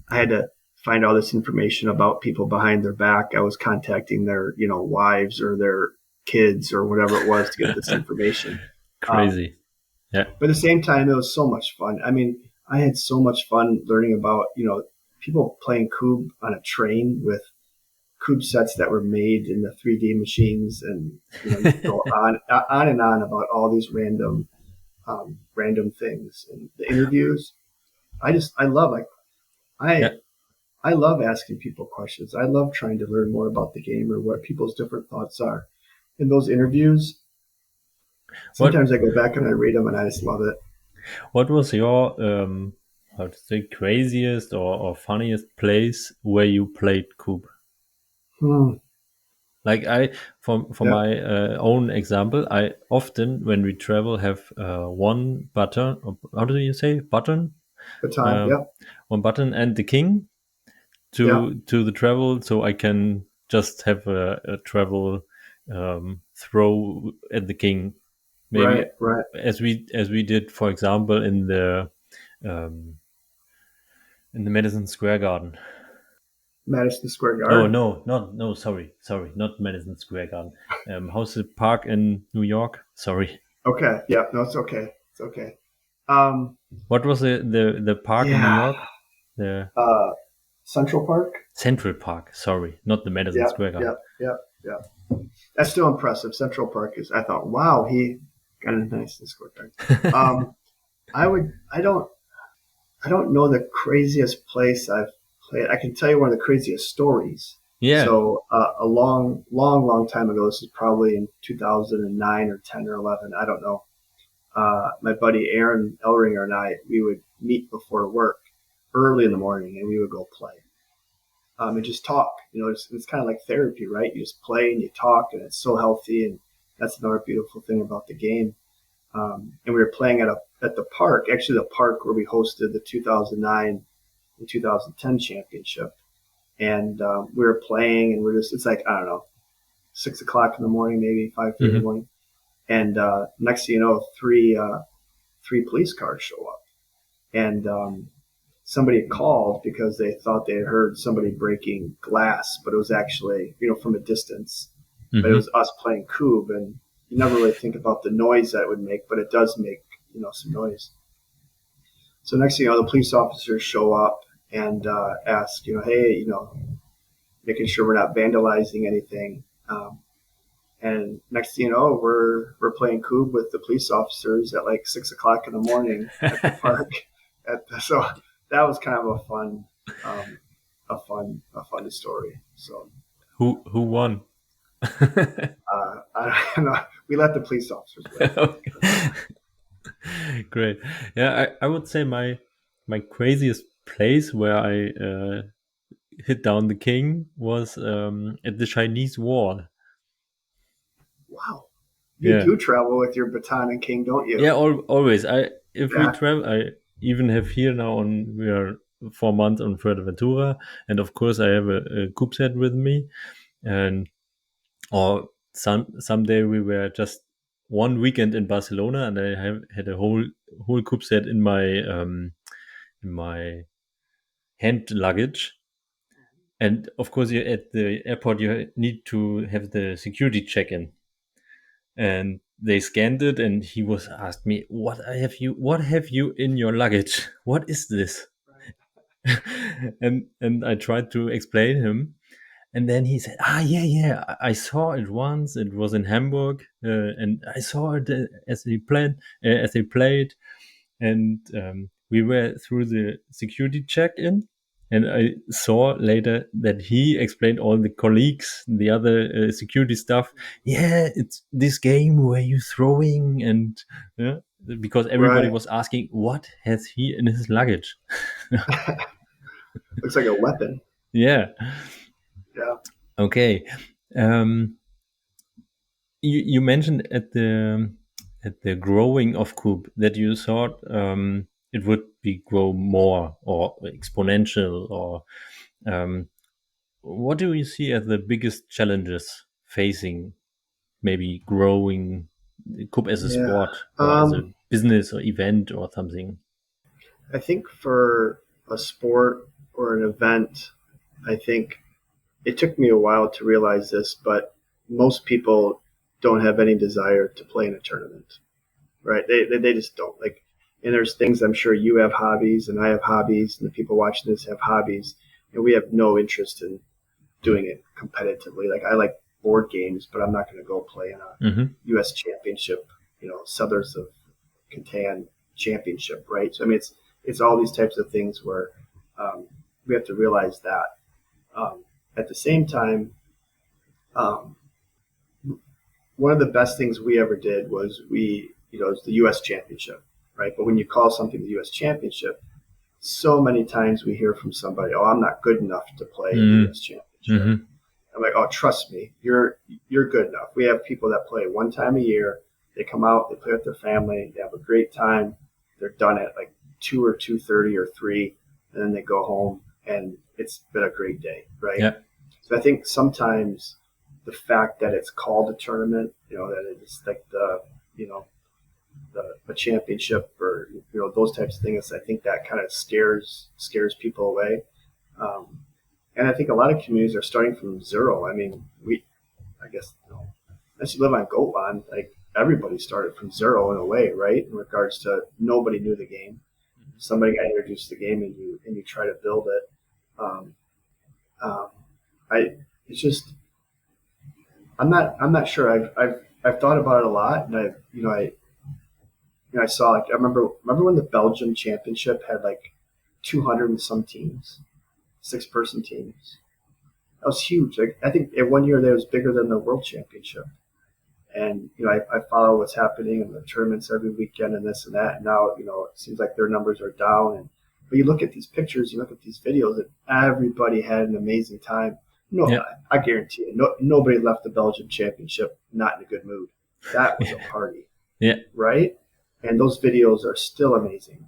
I had to find all this information about people behind their back. I was contacting their wives or their kids or whatever it was to get this information. Um, crazy. Yeah, but at the same time, it was so much fun. I mean, I had so much fun learning about people playing Kub on a train with Kub sets that were made in the 3D machines, and you could go on and on about all these random things and the interviews. I love, like, yeah. I I love asking people questions. I love trying to learn more about the game or what people's different thoughts are. In those interviews, What sometimes I go back and I read them, and I just love it. What was your how to say craziest or funniest place where you played Coop? Hmm. Like I, for Yeah, my own example, I often when we travel have one button. Or how do you say button? the time. Uh, Yep. One button and the king. Yeah. to the travel, so I can just have a travel throw at the king, maybe Right. Right. as we did, for example, um, in the Madison Square Garden. Madison Square No, Garden. no, not no. Sorry, not Madison Square Garden. How's the park in New York? Sorry, Okay. Yeah. No, it's okay. It's okay. Um, what was the park in New yeah. York? The Uh, Central Park. Central Park. Sorry, not the Madison Yeah. Square Yeah. Garden. Yeah. Yeah. That's still impressive. Central Park is. I thought, wow, he got a nice Square Garden. I would. I don't know the craziest place I've played. I can tell you one of the craziest stories. Yeah. So a long time ago. This is probably in 2009 or 10 or 11. I don't know. My buddy Aaron Elringer and I, we would meet before work early in the morning, and we would go play and just talk. You know, it's kind of like therapy, right? You just play and you talk, and it's so healthy. And that's another beautiful thing about the game. And we were playing at the park, actually the park where we hosted the 2009 and 2010 championship. And we were playing, and it's like, I don't know, 6 o'clock in the morning, maybe 5:30 in the Hmm. morning. And next thing you know, three police cars show up. And somebody called because they thought they had heard somebody breaking glass, but it was actually, from a distance. But it Hmm. was us playing Kubb, and you never really think about the noise that it would make, but it does make, some noise. So next thing you know, the police officers show up and ask, hey, making sure we're not vandalizing anything. And next thing you know, we're playing Kubb with the police officers at like 6 o'clock in the morning at the park. So that was kind of um, a fun story. So Who won? I don't know. We let the police officers win. Okay. Great. Yeah, I would say my craziest place where I hit down the king was at the Chinese wall. Wow, you Yeah, do travel with your baton and king, don't yeah. you? Always. I if we Yeah. travel, I even have here now on we are 4 months on Fuerteventura, and of course I have a Kubb set with me, and or someday we were just one weekend in Barcelona, and I have had a whole Kubb set in my hand luggage. And of course, you at the airport, you need to have the security check-in. And they scanned it, and he was asked me, What have you in your luggage? What is this?" And I tried to explain him, and then he said, yeah, yeah, I saw it once. It was in Hamburg, and I saw it as they played, and we were through the security check-in, and I saw later that he explained all the colleagues, the other security staff. Yeah, it's this game where you throwing, and yeah, because everybody Right. was asking what has he in his luggage. Looks like a weapon. Yeah. Yeah. Okay. Um, you mentioned at the growing of Kubb that you thought it would be grow more or exponential, or what do you see as the biggest challenges facing maybe growing Kubb as a Yeah. sport or as a Um, business or event or something? I think for a sport or an event, I think it took me a while to realize this, but most people don't have any desire to play in a tournament, right? They just don't like. And there's things I'm sure you have hobbies and I have hobbies, and the people watching this have hobbies, and we have no interest in doing it competitively. Like I like board games, but I'm not going to go play in a Hmm. U.S. championship, Settlers of Catan championship, right? So I mean, it's all these types of things where we have to realize that. At the same time, um, one of the best things we ever did was it's the U.S. championship, right? But when you call something the U.S. championship, so many times we hear from somebody, "Oh, I'm not good enough to play in the Hmm. U.S. championship." Hmm. I'm like, "Oh, trust me, you're good enough." We have people that play one time a year. They come out, they play with their family, they have a great time. They're done at like 2 or 2:30 or 3, and then they go home and it's been a great day, right? Yeah. So I think sometimes the fact that it's called a tournament, that it's like a championship or those types of things, I think that kind of scares people away. Um, and I think a lot of communities are starting from zero. I mean, I guess, unless you live on Goatland, like everybody started from zero in a way, right? In regards to nobody knew the game, somebody got introduced to the game, and you try to build it. Um, um, I it's just I'm not sure. I've thought about it a lot, and I saw, like, I remember when the Belgium championship had like 200 and some teams, 6-person teams. That was huge. Like, I think in one year that was bigger than the world championship. And I follow what's happening in the tournaments every weekend and this and that. And now it seems like their numbers are down. But you look at these pictures, you look at these videos, and everybody had an amazing time. No, Yeah. I guarantee you, nobody left the Belgium championship not in a good mood. That was a party, Yeah. right? And those videos are still amazing.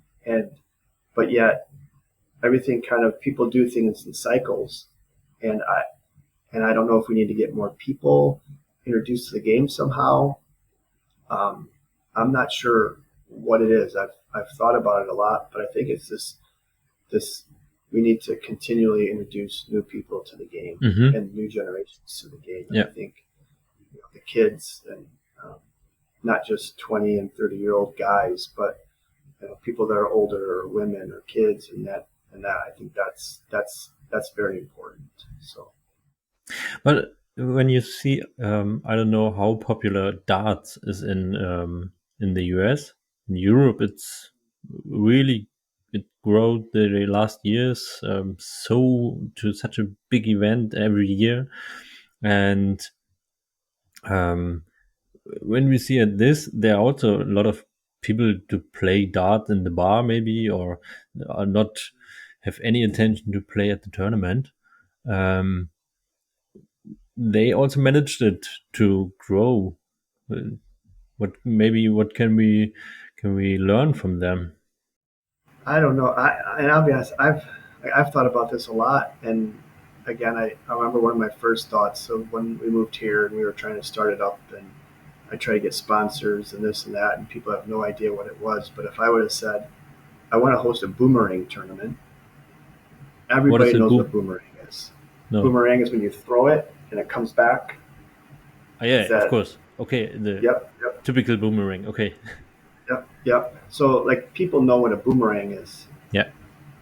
But yet everything kind of, people do things in cycles, and I don't know if we need to get more people introduced to the game somehow. I'm not sure what it is. I've thought about it a lot, but I think it's this we need to continually introduce new people to the game and new generations to the game. And Yeah. I think the kids, and not just 20 and 30-year-old guys, but people that are older, or women, or kids, and that I think that's very important. So. But when you see, I don't know how popular darts is in the US. In Europe, it's really, it grew the last years, so to such a big event every year. And um, when we see at this, there are also a lot of people to play darts in the bar, maybe, or are not have any intention to play at the tournament. They also managed it to grow. What can we learn from them? I don't know. And I'll be honest. I've thought about this a lot. And again, I remember one of my first thoughts of when we moved here and we were trying to start it up, and I tried to get sponsors and this and that, and people have no idea what it was. But if I would have said I want to host a boomerang tournament, What is everybody a knows boom? what boomerang is. No. Boomerang is when you throw it and it comes back. Ah, yeah, Is of that? course. Okay, the Yep. typical boomerang. Okay. Yep. So, like, people know what a boomerang is. Yeah.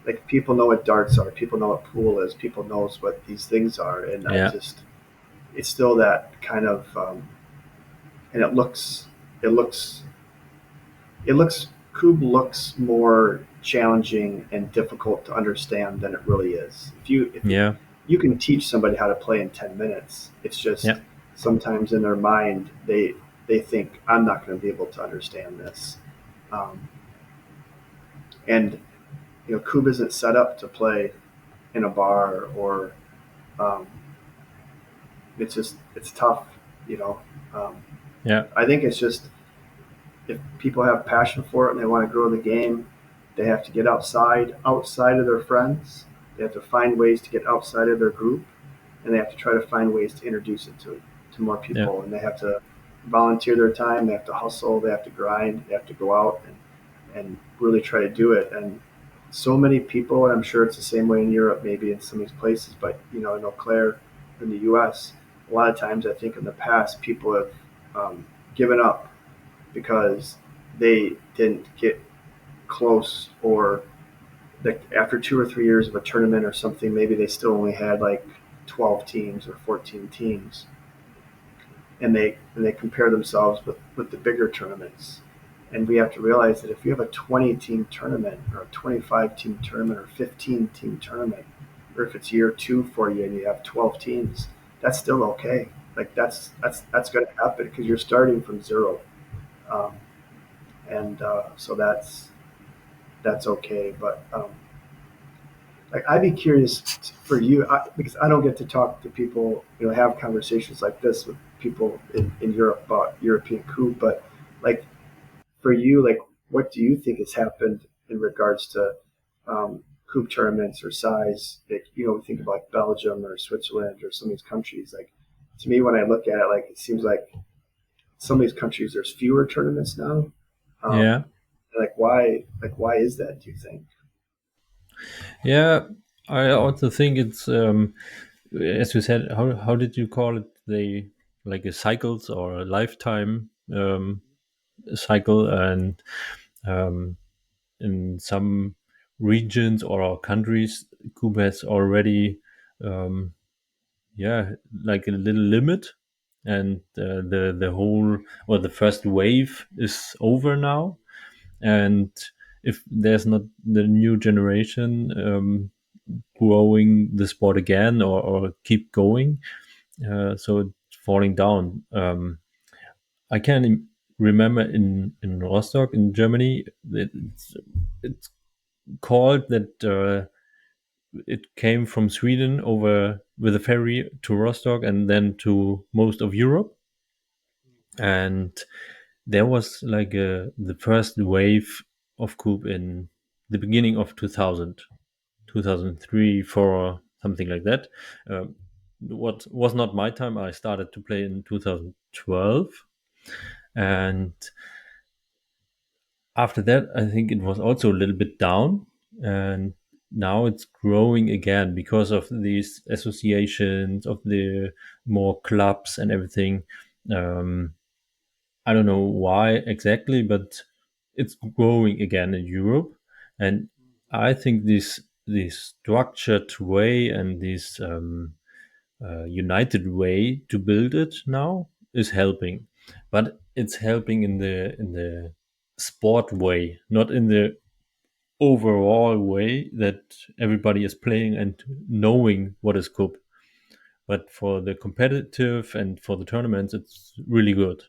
Like, people know what darts are. People know what pool is. People knows what these things are. And Yeah. it's still that kind of, and it looks, Kubb looks more challenging and difficult to understand than it really is. Yeah. You can teach somebody how to play in 10 minutes. It's just Yeah. sometimes in their mind, they think, I'm not going to be able to understand this. Um, and Kubb isn't set up to play in a bar, or um, it's tough. Um, Yeah. I think it's just, if people have passion for it and they want to grow the game, they have to get outside of their friends. They have to find ways to get outside of their group, and they have to try to find ways to introduce it to more Yeah. people. And they have to volunteer their time. They have to hustle. They have to grind. They have to go out and really try to do it. And so many people, and I'm sure it's the same way in Europe, maybe in some of these places, but in Eau Claire, in the U.S., a lot of times I think in the past people have given up because they didn't get close, or like after 2 or 3 years of a tournament or something, maybe they still only had like 12 teams or 14 teams, and they compare themselves with the bigger tournaments. And we have to realize that if you have a 20-team tournament, or a 25-team tournament, or 15-team tournament, or if it's year 2 for you and you have 12 teams, that's still okay. Like, that's going to happen because you're starting from zero. Um, and so that's okay. But like, I'd be curious for you, because I don't get to talk to people, have conversations like this with people in Europe about European Kubb. But like, for you, like, what do you think has happened in regards to Kubb tournaments or size. Like, we think about like Belgium or Switzerland or some of these countries. Like, to me, when I look at it, like, it seems like some of these countries there's fewer tournaments now. Yeah. Why is that? Do you think? Yeah. I also think it's as you said. How did you call it? They like a cycles or a lifetime cycle, and um, in some regions or countries, Kubb has already um, yeah, like a little limit, and the whole or the first wave is over now. And if there's not the new generation growing the sport again, or keep going, so it's falling down. I can remember in Rostock in Germany, it's called that it came from Sweden over with a ferry to Rostock and then to most of Europe. And there was like the first wave of Kubb in the beginning of 2000, 2003, 4, something like that. What was not my time. I started to play in 2012. And after that, I think it was also a little bit down. And now it's growing again because of these associations, of the more clubs and everything. Um, I don't know why exactly, but it's growing again in Europe. And I think this structured way and this united way to build it now is helping, but it's helping in the sport way, not in the overall way that everybody is playing and knowing what is Kubb. But for the competitive and for the tournaments, it's really good.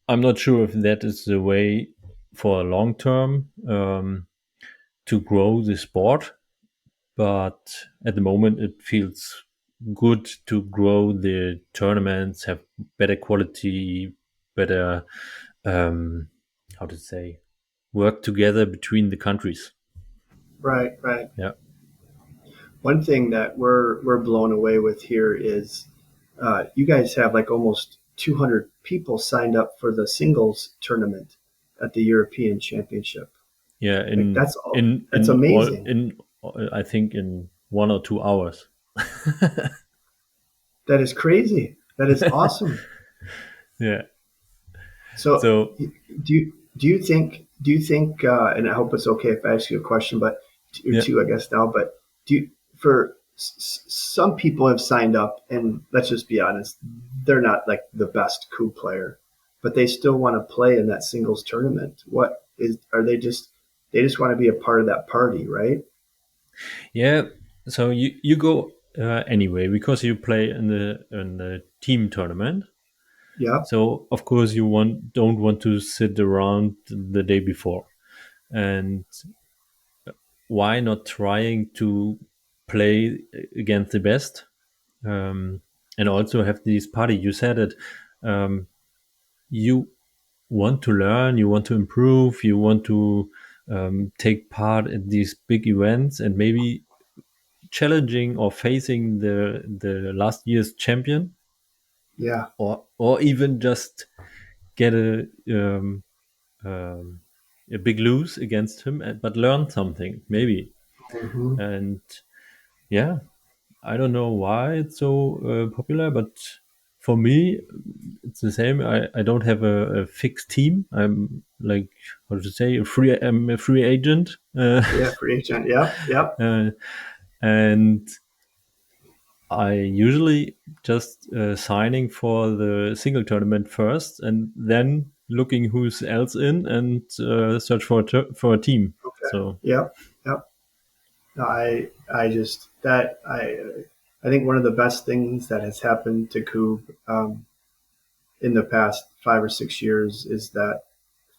I'm not sure if that is the way for a long term to grow the sport, but at the moment it feels good to grow the tournaments, have better quality, better how to say, work together between the countries. Right, right. Yeah, One thing that we're blown away with here is you guys have like almost 200 people signed up for the singles tournament at the European Championship. yeah. Like In that's amazing. I think in 1 or 2 hours. That is crazy. That is awesome. Yeah. So So do you think and I hope it's okay if I ask you a question, but or yeah, two, I guess now, but do you, for some people have signed up, and let's just be honest, they're not like the best coup player, but they still want to play in that singles tournament. What is are they just want to be a part of that party, right? yeah. So you go anyway because you play in the team tournament. Yeah, So of course you don't want to sit around the day before. And why not trying to play against the best, and also have this party? You said it. Um, you want to learn, you want to improve, you want to take part in these big events, and maybe challenging or facing the last year's champion, yeah. or even just get um, a big lose against him, but learn something maybe. Hmm. And yeah, I don't know why it's so popular, but for me, it's the same. I don't have a fixed team. I'm like, how to say, I'm a free agent, Yeah, free agent. Yep, yep. uh, and I usually just signing for the single tournament first, and then looking who's else in, and search for for a team. Okay. So Yep, yep. No, I just that I think one of the best things that has happened to Coop in the past 5 or 6 years is that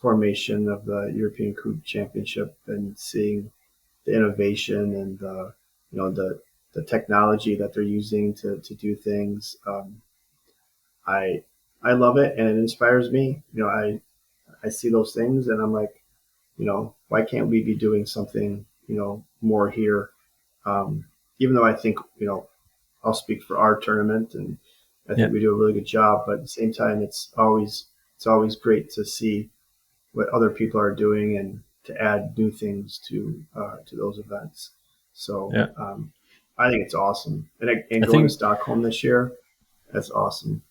formation of the European Kubb Championship and seeing the innovation and the technology that they're using to do things. I I love it and it inspires me. I see those things and I'm like, why can't we be doing something more here. Even though I think, I'll speak for our tournament, and I Yeah, think we do a really good job. But at the same time, it's always great to see what other people are doing and to add new things to those events. So yeah. I think it's awesome. And I going to think Stockholm this year, that's awesome.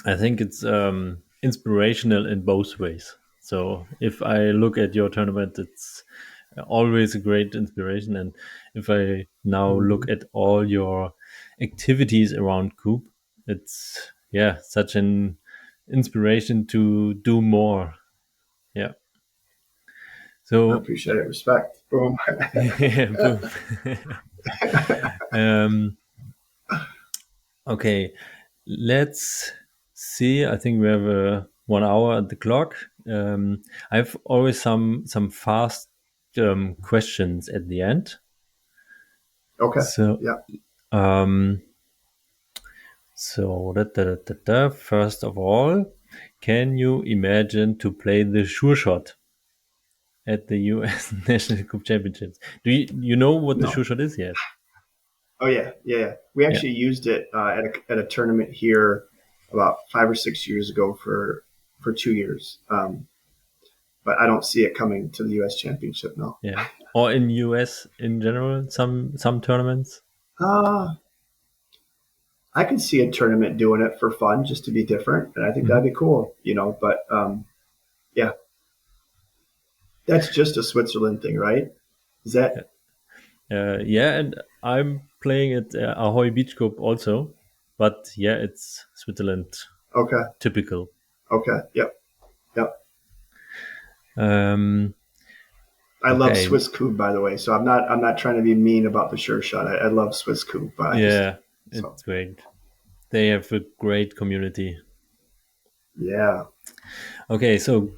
I think it's inspirational in both ways. So if I look at your tournament, it's always a great inspiration. And if I now look Hmm. at all your activities around Coop, it's such an inspiration to do more. Yeah. I So appreciate it. Respect. Boom. yeah, boom. um, okay, let's see. I think we have 1 hour at the clock. I have always some fast questions at the end. Okay. So Yeah. um, first of all, can you imagine to play the sure shot at the U.S. National Kubb Championships? Do you know what the sure No. shot is yet? Oh yeah. Yeah. Yeah. We Yeah, actually used it at a tournament here about 5 or 6 years ago for 2 years. But I don't see it coming to the U.S. Championship. No. yeah. Or in U.S. in general, some tournaments. Uh, I could see a tournament doing it for fun, just to be different, and I think that'd Mhm. be cool. But yeah, that's just a Switzerland thing, right? Is that Yeah, and I'm playing at Ahoy Beach Cup also, but yeah, it's Switzerland okay? typical. Okay. Yep. Yep. Um, I love okay, Swiss Kubb, by the way. So I'm not trying to be mean about the sure shot. I love Swiss Kubb, but I just yeah, so it's great. They have a great community. yeah. Okay, so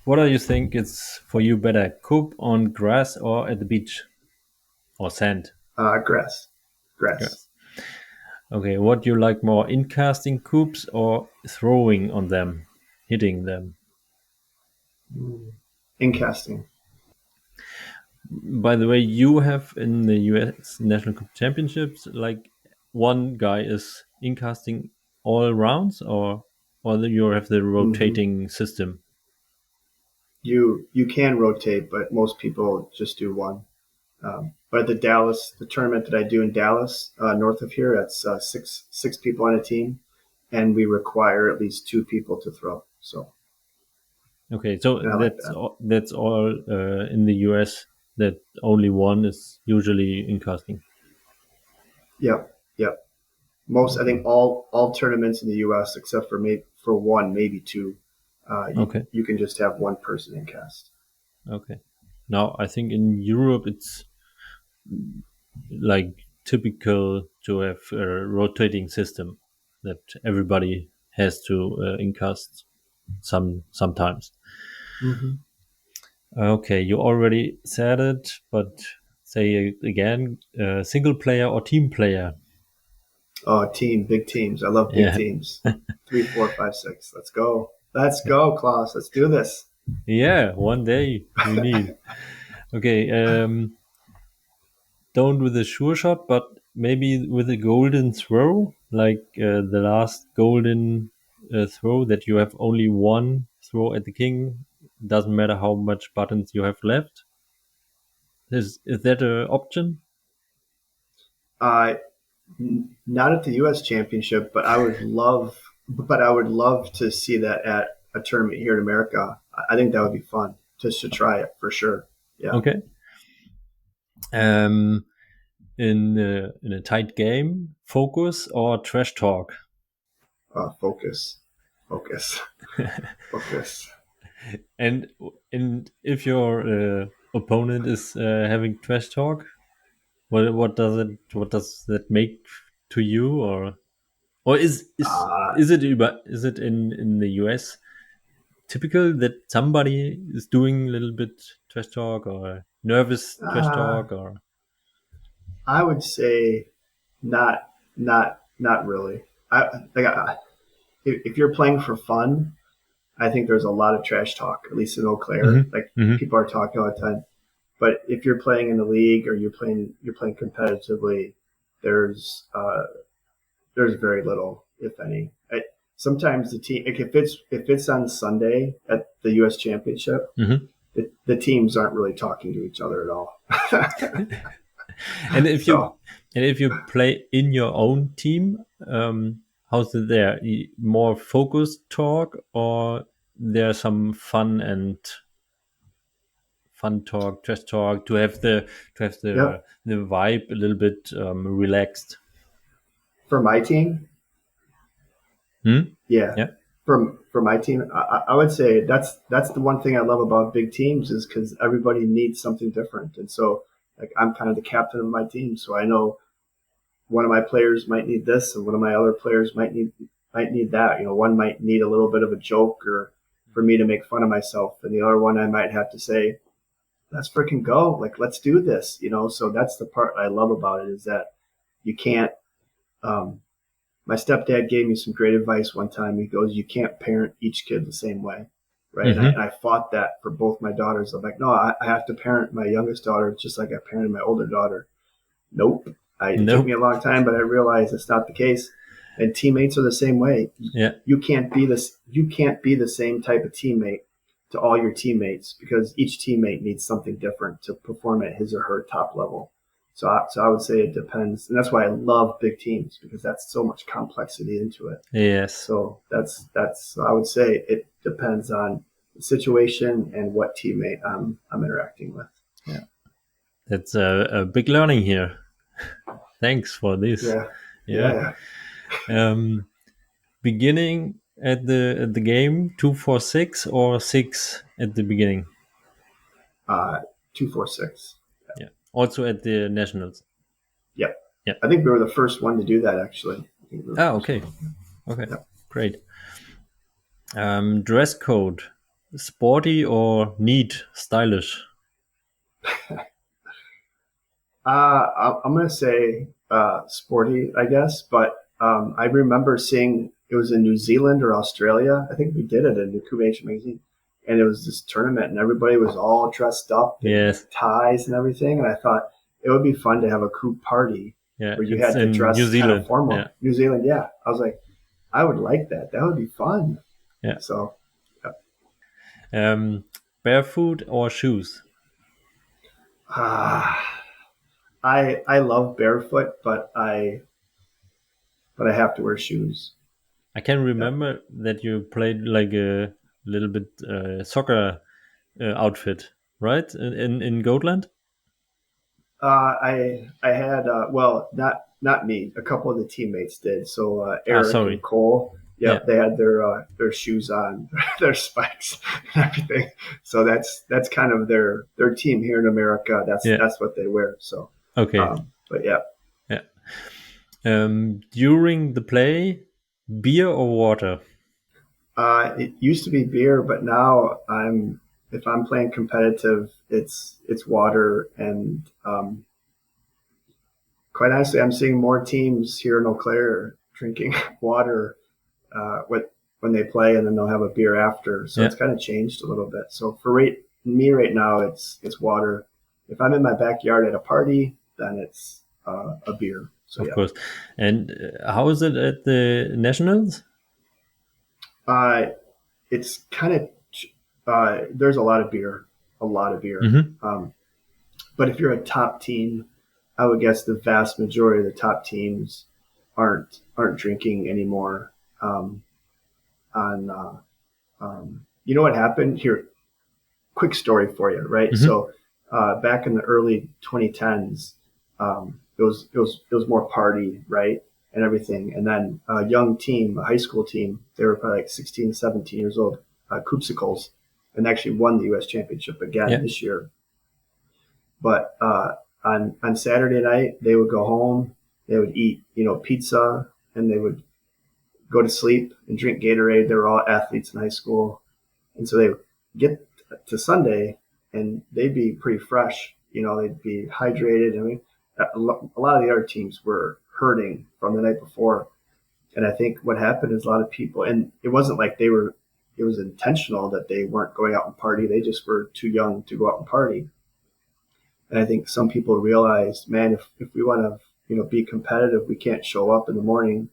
what do you think is for you better, Cup on grass or at the beach or sand? Grass, grass. Grass. Okay, what do you like more, in casting coops or throwing on them, hitting them? In casting. By the way, you have in the US National Cubb Championships, like one guy is incasting all rounds, or you have the Hmm. rotating system. You can rotate, but most people just do one. But the tournament that I do in Dallas, north of here, that's six people on a team, and we require at least two people to throw. So, Okay, so and I like that. that's all in the US. That only one is usually incasting. Yep, yep. I think all tournaments in the U.S. except for one, maybe two, you Okay, you can just have one person in cast. okay. Now I think in Europe it's like typical to have a rotating system that everybody has to incast sometimes. Hmm. Okay, you already said it, but say it again. Single player or team player? Oh, big teams. I love big Yeah, teams. 3, 4, 5, 6. Let's go. Let's go, Klaus. Let's do this. yeah. One day we need. Okay, don't with a sure shot, but maybe with a golden throw, like the last golden throw that you have only one throw at the king. Doesn't matter how much buttons you have left. Is that an option? Uh, Not at the U.S. Championship, but I would love to see that at a tournament here in America. I think that would be fun just to try it for sure. Yeah. Okay. Um, in a tight game, focus or trash talk. Focus, focus, focus. And if your opponent is having trash talk, what does that make to you, or Uh, is it in the US typical that somebody is doing a little bit trash talk or nervous trash uh, talk or I would say not really. If you're playing for fun, I think there's a lot of trash talk, at least in Eau Claire. hmm Like hmm people are talking all the time. But if you're playing in the league or you're playing competitively, there's very little, if any. Sometimes the team, like if it's on Sunday at the U.S. Championship, Mm-hmm. the teams aren't really talking to each other at all. And if So you play in your own team, how's it there? More focused talk, or there's some fun talk, trash talk, to have the yeah, vibe a little bit relaxed? for my team, Hmm? yeah, Yeah. for my team, I would say that's the one thing I love about big teams is because everybody needs something different, and so like I'm kind of the captain of my team, so I know one of my players might need this, and one of my other players might need that. One might need a little bit of a joke or for me to make fun of myself, and the other one I might have to say, "Let's freaking go! Like, let's do this!" So that's the part I love about it is that you can't. Um, my stepdad gave me some great advice one time. He goes, "You can't parent each kid the same way." Right. And Mm-hmm. I fought that for both my daughters. I'm like, no, I have to parent my youngest daughter just like I parented my older daughter. Nope. It took me Nope. a long time, but I realized it's not the case. And teammates are the same way. Yeah. You can't be the same type of teammate to all your teammates because each teammate needs something different to perform at his or her top level. So I would say it depends, and that's why I love big teams because that's so much complexity into it. Yes. So that's I would say it depends on the situation and what teammate I'm interacting with. Yeah. That's a big learning here. Thanks for this. Yeah, Yeah. yeah. Beginning at the game 2-4-6 or 6 at the beginning. 2-4-6. Yeah. Also at the nationals. Yep. Yeah. I think we were the first one to do that actually. Okay. Okay. Yep. Great. Dress code, sporty or neat, stylish? I'm going to say sporty, I guess, but I remember seeing it was in New Zealand or Australia. I think we did it in the Kubbnation Magazine, and it was this tournament, and everybody was all dressed up in Yes. ties and everything. And I thought it would be fun to have a Kubb party Yeah. where you It's had to in New dress kind of Zealand. formal. Yeah. New Zealand, yeah. I was like, I would like that. That would be fun. Yeah. So, Barefoot or shoes? uh, I love barefoot, but I have to wear shoes. I can remember that you played like a little bit soccer outfit, right? In Goatland? I had well, not me. A couple of the teammates did. So Eric and Sorry. Cole, yeah, Yeah. they had their shoes on, their spikes, and everything. So that's kind of their team here in America. Yeah. That's what they wear. So Okay. but yeah, Yeah. During the play, beer or water? it used to be beer, but now if I'm playing competitive, it's water and quite honestly, I'm seeing more teams here in Eau Claire drinking water when they play, and then they'll have a beer after. So it's kind of changed a little bit. So for me right now, it's water. If I'm in my backyard at a party, then it's a beer. So Of course. And how is it at the nationals? It's kind of there's a lot of beer. Mm-hmm. But if you're a top team, I would guess the vast majority of the top teams aren't drinking anymore. You know what happened here? Quick story for you, right? Mm-hmm. So back in the early 2010s, it was more party, right, and everything. And then a young team, a high school team, they were probably like 16, 17 years old, Kubbsicles, and actually won the U.S. Championship again this year. But on Saturday night, they would go home, they would eat, pizza, and they would go to sleep and drink Gatorade. They were all athletes in high school. And so they would get to Sunday and they'd be pretty fresh. They'd be hydrated. I mean, a lot of the other teams were hurting from the night before. And I think what happened is a lot of people, and it wasn't like it was intentional that they weren't going out and party. They just were too young to go out and party. And I think some people realized, man, if we want to, be competitive, we can't show up in the morning,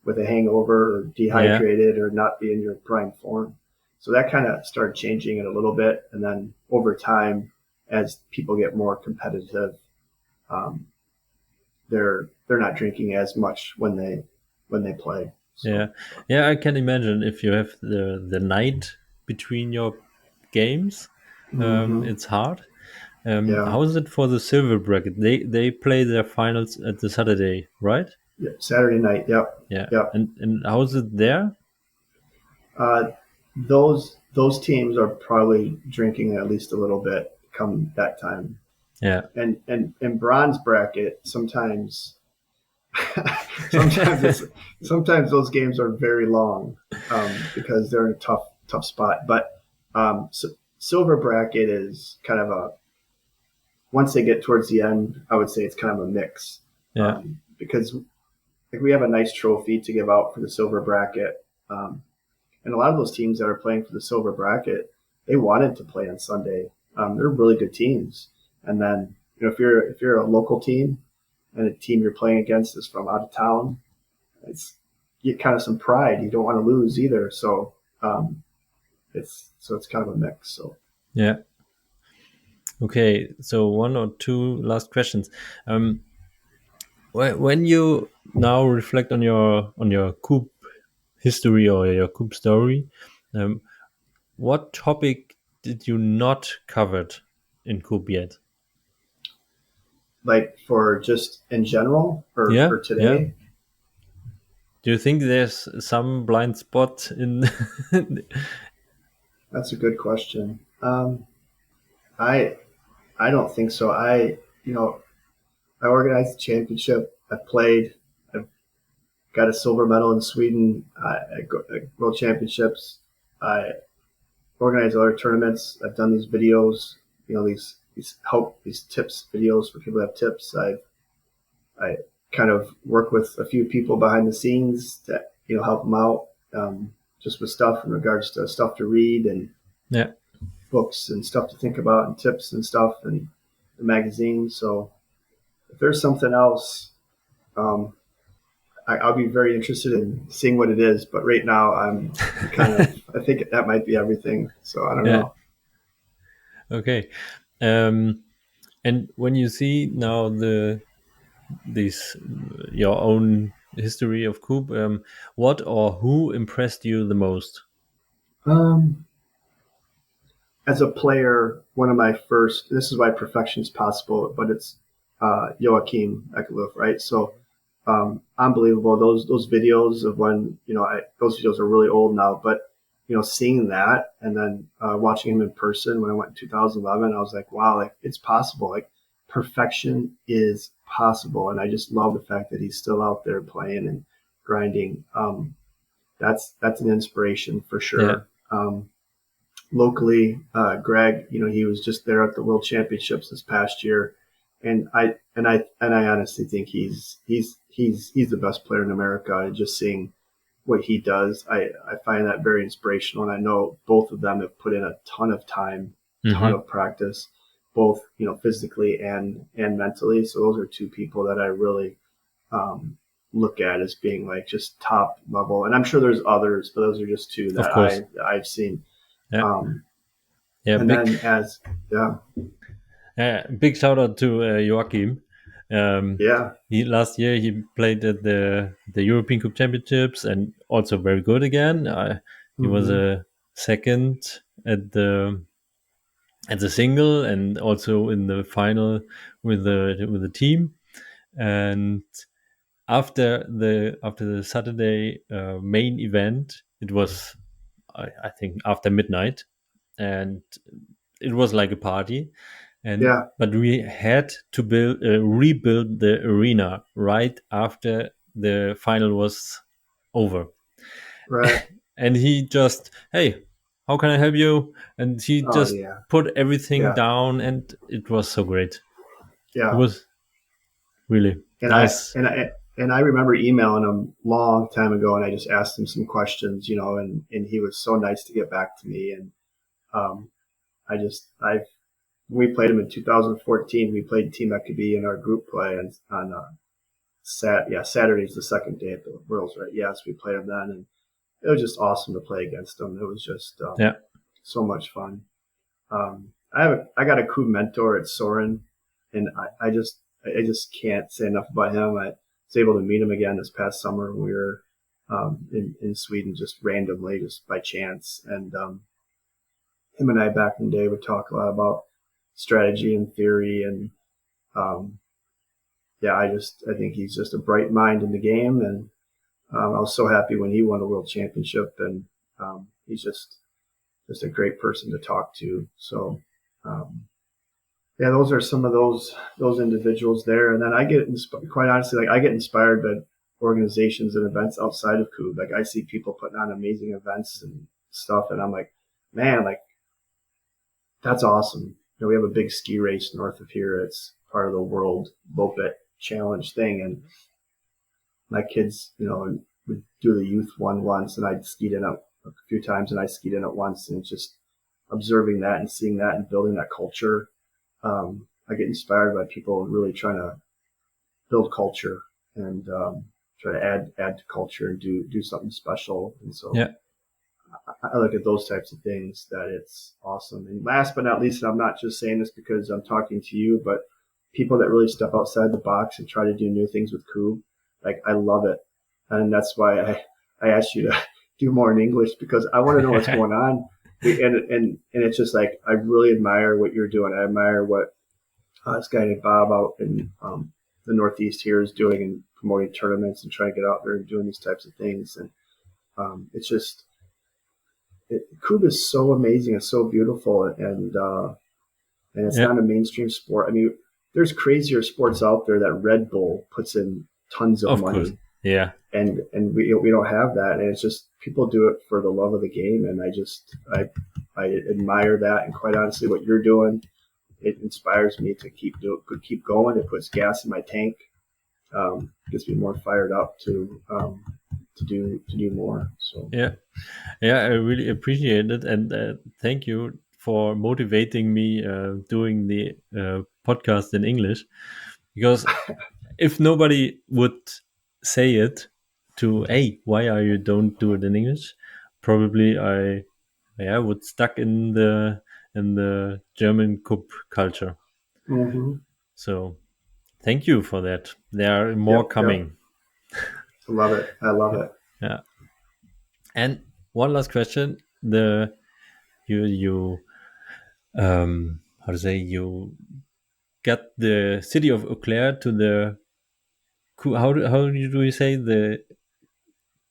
with a hangover or Yeah. dehydrated or not be in your prime form. So that kind of started changing it a little bit. And then over time, as people get more competitive, um, they're not drinking as much when they play. Yeah. So Yeah, I can imagine if you have the night between your games, mm-hmm. it's hard. Yeah, How is it for the silver bracket? They play their finals at the Saturday, right? yeah, Saturday night. Yep, Yeah. yep. And how is it there? Uh, those teams are probably drinking at least a little bit come that time. Yeah. And bronze bracket sometimes sometimes it's sometimes those games are very long, because they're in a tough spot. But silver bracket is kind of a once they get towards the end, I would say it's kind of a mix, Yeah. because like we have a nice trophy to give out for the silver bracket. And a lot of those teams that are playing for the silver bracket, they wanted to play on Sunday. They're really good teams. And then, if you're a local team and a team you're playing against is from out of town, it's you get kind of some pride. You don't want to lose either. So it's kind of a mix. So Yeah. Okay. So one or two last questions. When you now reflect on your Kubb history or your Kubb story, um, what topic did you not covered in Kubb yet? like for just in general or Yeah, yeah. today, Do you think there's some blind spot in? that's a good question. I I don't think so. I organized the championship. I played. I got a silver medal in Sweden at World Championships. I organize other tournaments. I've done these videos, these tips videos for people that have tips. I kind of work with a few people behind the scenes to help them out, just with stuff in regards to stuff to read and Yeah, books and stuff to think about and tips and stuff and the magazine. So if there's something else, um, I'll be very interested in seeing what it is. But right now, I think that might be everything. So I don't yeah. know. Okay. Um, and when you see now this your own history of Kubb, what or who impressed you the most? Um, as a player, one of my first, this is why perfection is possible, but it's Joachim Ekelöf, right? So unbelievable. Those videos of when, those videos are really old now, but, seeing that and then watching him in person when I went in 2011, I was like, wow, like it's possible. Like perfection is possible. And I just love the fact that he's still out there playing and grinding. That's an inspiration for Yeah, sure. Locally, Greg, he was just there at the World Championships this past year, and I honestly think he's the best player in America. And just seeing what he does, I find that very inspirational. And I know both of them have put in a ton of time, ton hmm, of practice, both physically and mentally. So those are two people that I really um, look at as being like just top level. And I'm sure there's others, but those are just two of that course. I've seen. Yeah, Um, yeah. and then yeah, Big shout out to Joachim. yeah, He last year he played at the European Kubb Championships and also very good again. He was mm-hmm. a second at the single and also in the final with the team. And after the Saturday main event, it was I think after midnight, and it was like a party. And Yeah, but we had to rebuild the arena right after the final was over. right. And he just, hey, how can I help you? And he Oh just yeah, put everything yeah, down, and it was so great. It yeah. was really And I nice. and I and I remember emailing him long time ago, and I just asked him some questions, and he was so nice to get back to me, and um, I we played them in 2014. We played Team Ekubi in our group play on Saturday's the second day at the Worlds, right? Yes, we played them then, and it was just awesome to play against them. It was just Yeah. so much fun. I got a Kubb mentor at Soren, and I just can't say enough about him. I was able to meet him again this past summer when we were in Sweden, just randomly, just by chance. And him and I back in the day would talk a lot about strategy and theory, and I think he's just a bright mind in the game, and I was so happy when he won a world championship, and he's just a great person to talk to. So those are some of those individuals there. And then I get quite honestly, like I get inspired by organizations and events outside of Kubb. Like I see people putting on amazing events and stuff, and I'm like, man, like that's awesome. You know, we have a big ski race north of here. It's part of the World Lopet Challenge thing, and my kids, you know, would do the youth one once, and I'd skied in it a few times, and I skied in it once, and just observing that and seeing that and building that culture. I get inspired by people really trying to build culture and try to add to culture and do something special. And so Yeah. I look at those types of things, that it's awesome. And last but not least, and I'm not just saying this because I'm talking to you, but people that really step outside the box and try to do new things with Kubb, like I love it. And that's why I asked you to do more in English, because I want to know what's going on. And it's just like, I really admire what you're doing. I admire what this guy named Bob out in the Northeast here is doing, and promoting tournaments and trying to get out there and doing these types of things. And it's just, Kubb is so amazing and so beautiful, and it's not a mainstream sport. I mean, there's crazier sports out there that Red Bull puts in tons of money. Course. Yeah. And we don't have that, and it's just people do it for the love of the game, and I admire that. And quite honestly, what you're doing, it inspires me to keep going. It puts gas in my tank, gets me more fired up to do more. So yeah, I really appreciate it, and thank you for motivating me doing the podcast in English, because if nobody would say it to, hey, why are you don't do it in English, probably I would stuck in the German Kubb culture. mm-hmm. So thank you for that. There are more coming. I love it. Yeah. And one last question: you how to say, you got the city of Eau Claire to the how do you say the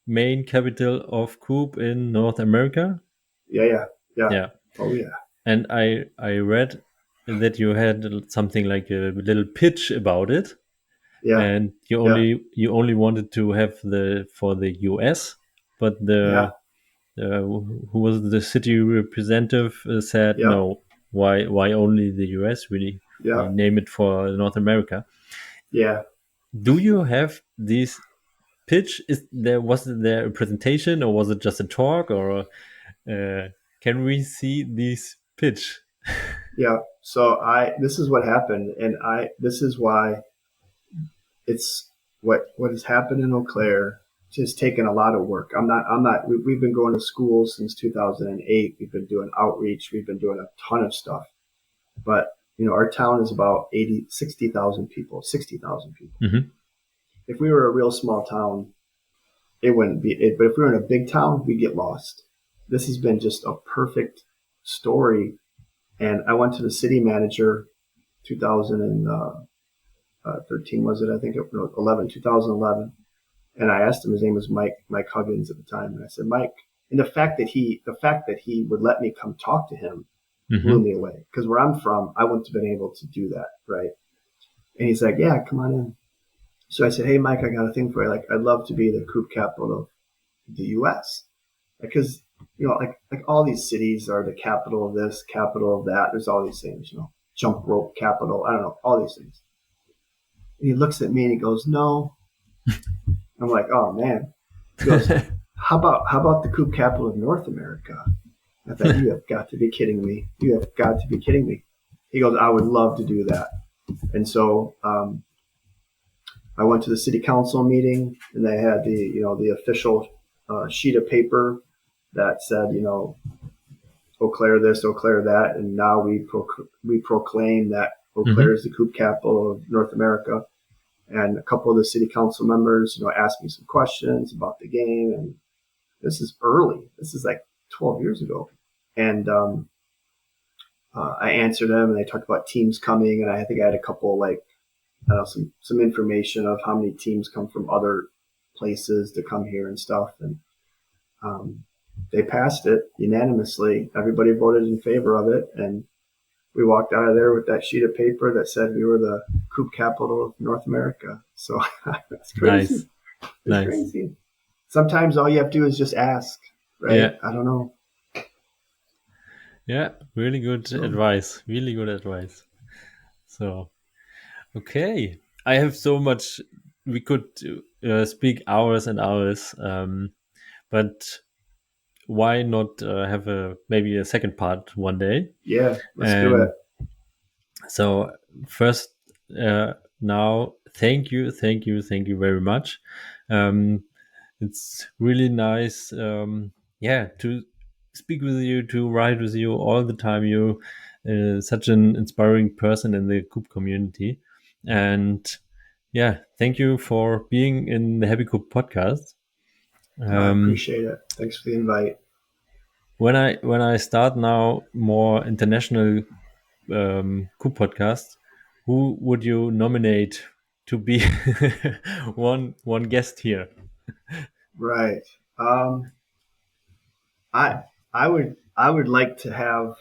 main capital of Kubb in North America? Yeah. Yeah. Oh yeah. And I read that you had something like a little pitch about it. Yeah. And you only wanted to have for the US, but who was the city representative said no. Why only the US? We name it for North America. Yeah. Do you have this pitch? Was there a presentation, or was it just a talk, or can we see this pitch? Yeah. So this is what happened, and this is why it's what has happened in Eau Claire. It's taken a lot of work. We've been going to school since 2008. We've been doing outreach. We've been doing a ton of stuff, but you know, our town is about 60,000 people. Mm-hmm. If we were a real small town, it wouldn't be it. But if we were in a big town, we'd get lost. This has been just a perfect story. And I went to the city manager 2013, was it? I think 2011. And I asked him, his name was Mike Huggins at the time. And I said, Mike, and the fact that he would let me come talk to him blew me away. Because where I'm from, I wouldn't have been able to do that. Right. And he's like, yeah, come on in. So I said, hey, Mike, I got a thing for you. Like, I'd love to be the Kubb capital of the U.S. Because, you know, like all these cities are the capital of this, capital of that. There's all these things, you know, jump rope capital. I don't know, all these things. And he looks at me and he goes, no. I'm like, oh, man. He goes, how about the Kubb capital of North America? I thought, you have got to be kidding me. You have got to be kidding me. he goes, I would love to do that. And so I went to the city council meeting, and they had the official sheet of paper that said, Eau Claire this, Eau Claire that, and now we proclaim that Eau Claire is the Kubb capital of North America. And a couple of the city council members, asked me some questions about the game, and this is early. This is like 12 years ago, and I answered them, and they talked about teams coming, and I think I had a couple some information of how many teams come from other places to come here and stuff, and they passed it unanimously. Everybody voted in favor of it, and we walked out of there with that sheet of paper that said we were the Kubb capital of North America. So that's crazy. Nice. Crazy. Sometimes all you have to do is just ask, right? Yeah. I don't know. Yeah, really good advice. Really good advice. So, okay. I have so much. We could speak hours and hours, but why not have maybe a second part one day? Yeah, let's do it. So first, now, thank you very much. It's really nice, to speak with you, to write with you all the time. You such an inspiring person in the Kubb community, and thank you for being in the Happy Kubb podcast. I appreciate it. Thanks for the invite. When I start now more international Kubb podcast, who would you nominate to be one guest here? Right. I would like to have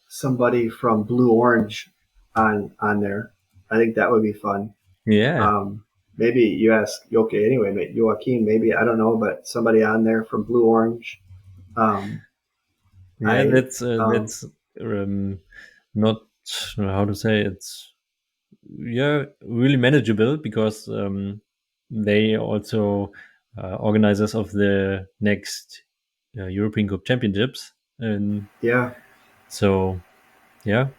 somebody from Blue Orange on there. I think that would be fun. Yeah. Maybe you ask anyway, Joaquin, maybe, I don't know, but somebody on there from Blue Orange. That's not how to say, it's really manageable, because they also organizers of the next European Kubb Championships, and so that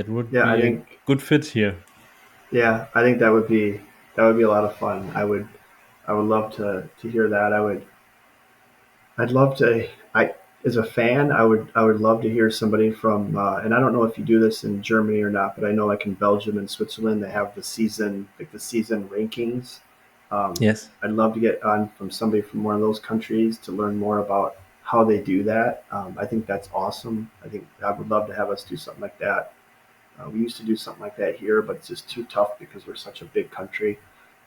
would be a good fit here. Yeah, I think that would be a lot of fun. I would love to hear that. I'd love to. As a fan, I would love to hear somebody from. And I don't know if you do this in Germany or not, but I know in Belgium and Switzerland they have the season rankings. Yes, I'd love to get on from somebody from one of those countries to learn more about how they do that. I think that's awesome. I think I would love to have us do something like that. We used to do something like that here, but it's just too tough because we're such a big country.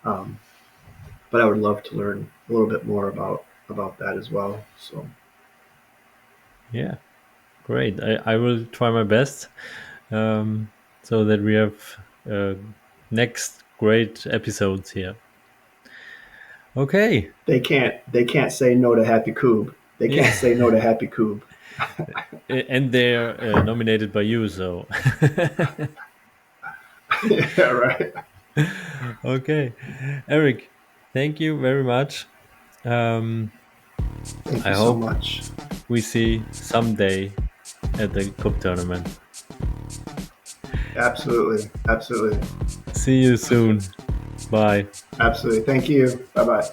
But I would love to learn a little bit more about that as well. So, yeah, great. I will try my best, so that we have next great episodes here. Okay. They can't say no to Happy Kubb. They can't say no to Happy Kubb. And they're nominated by you, so. Yeah, right. Okay, Eric, thank you very much. Thank you so much. We see someday at the Kubb tournament. Absolutely. See you soon. Bye. Absolutely. Thank you. Bye-bye.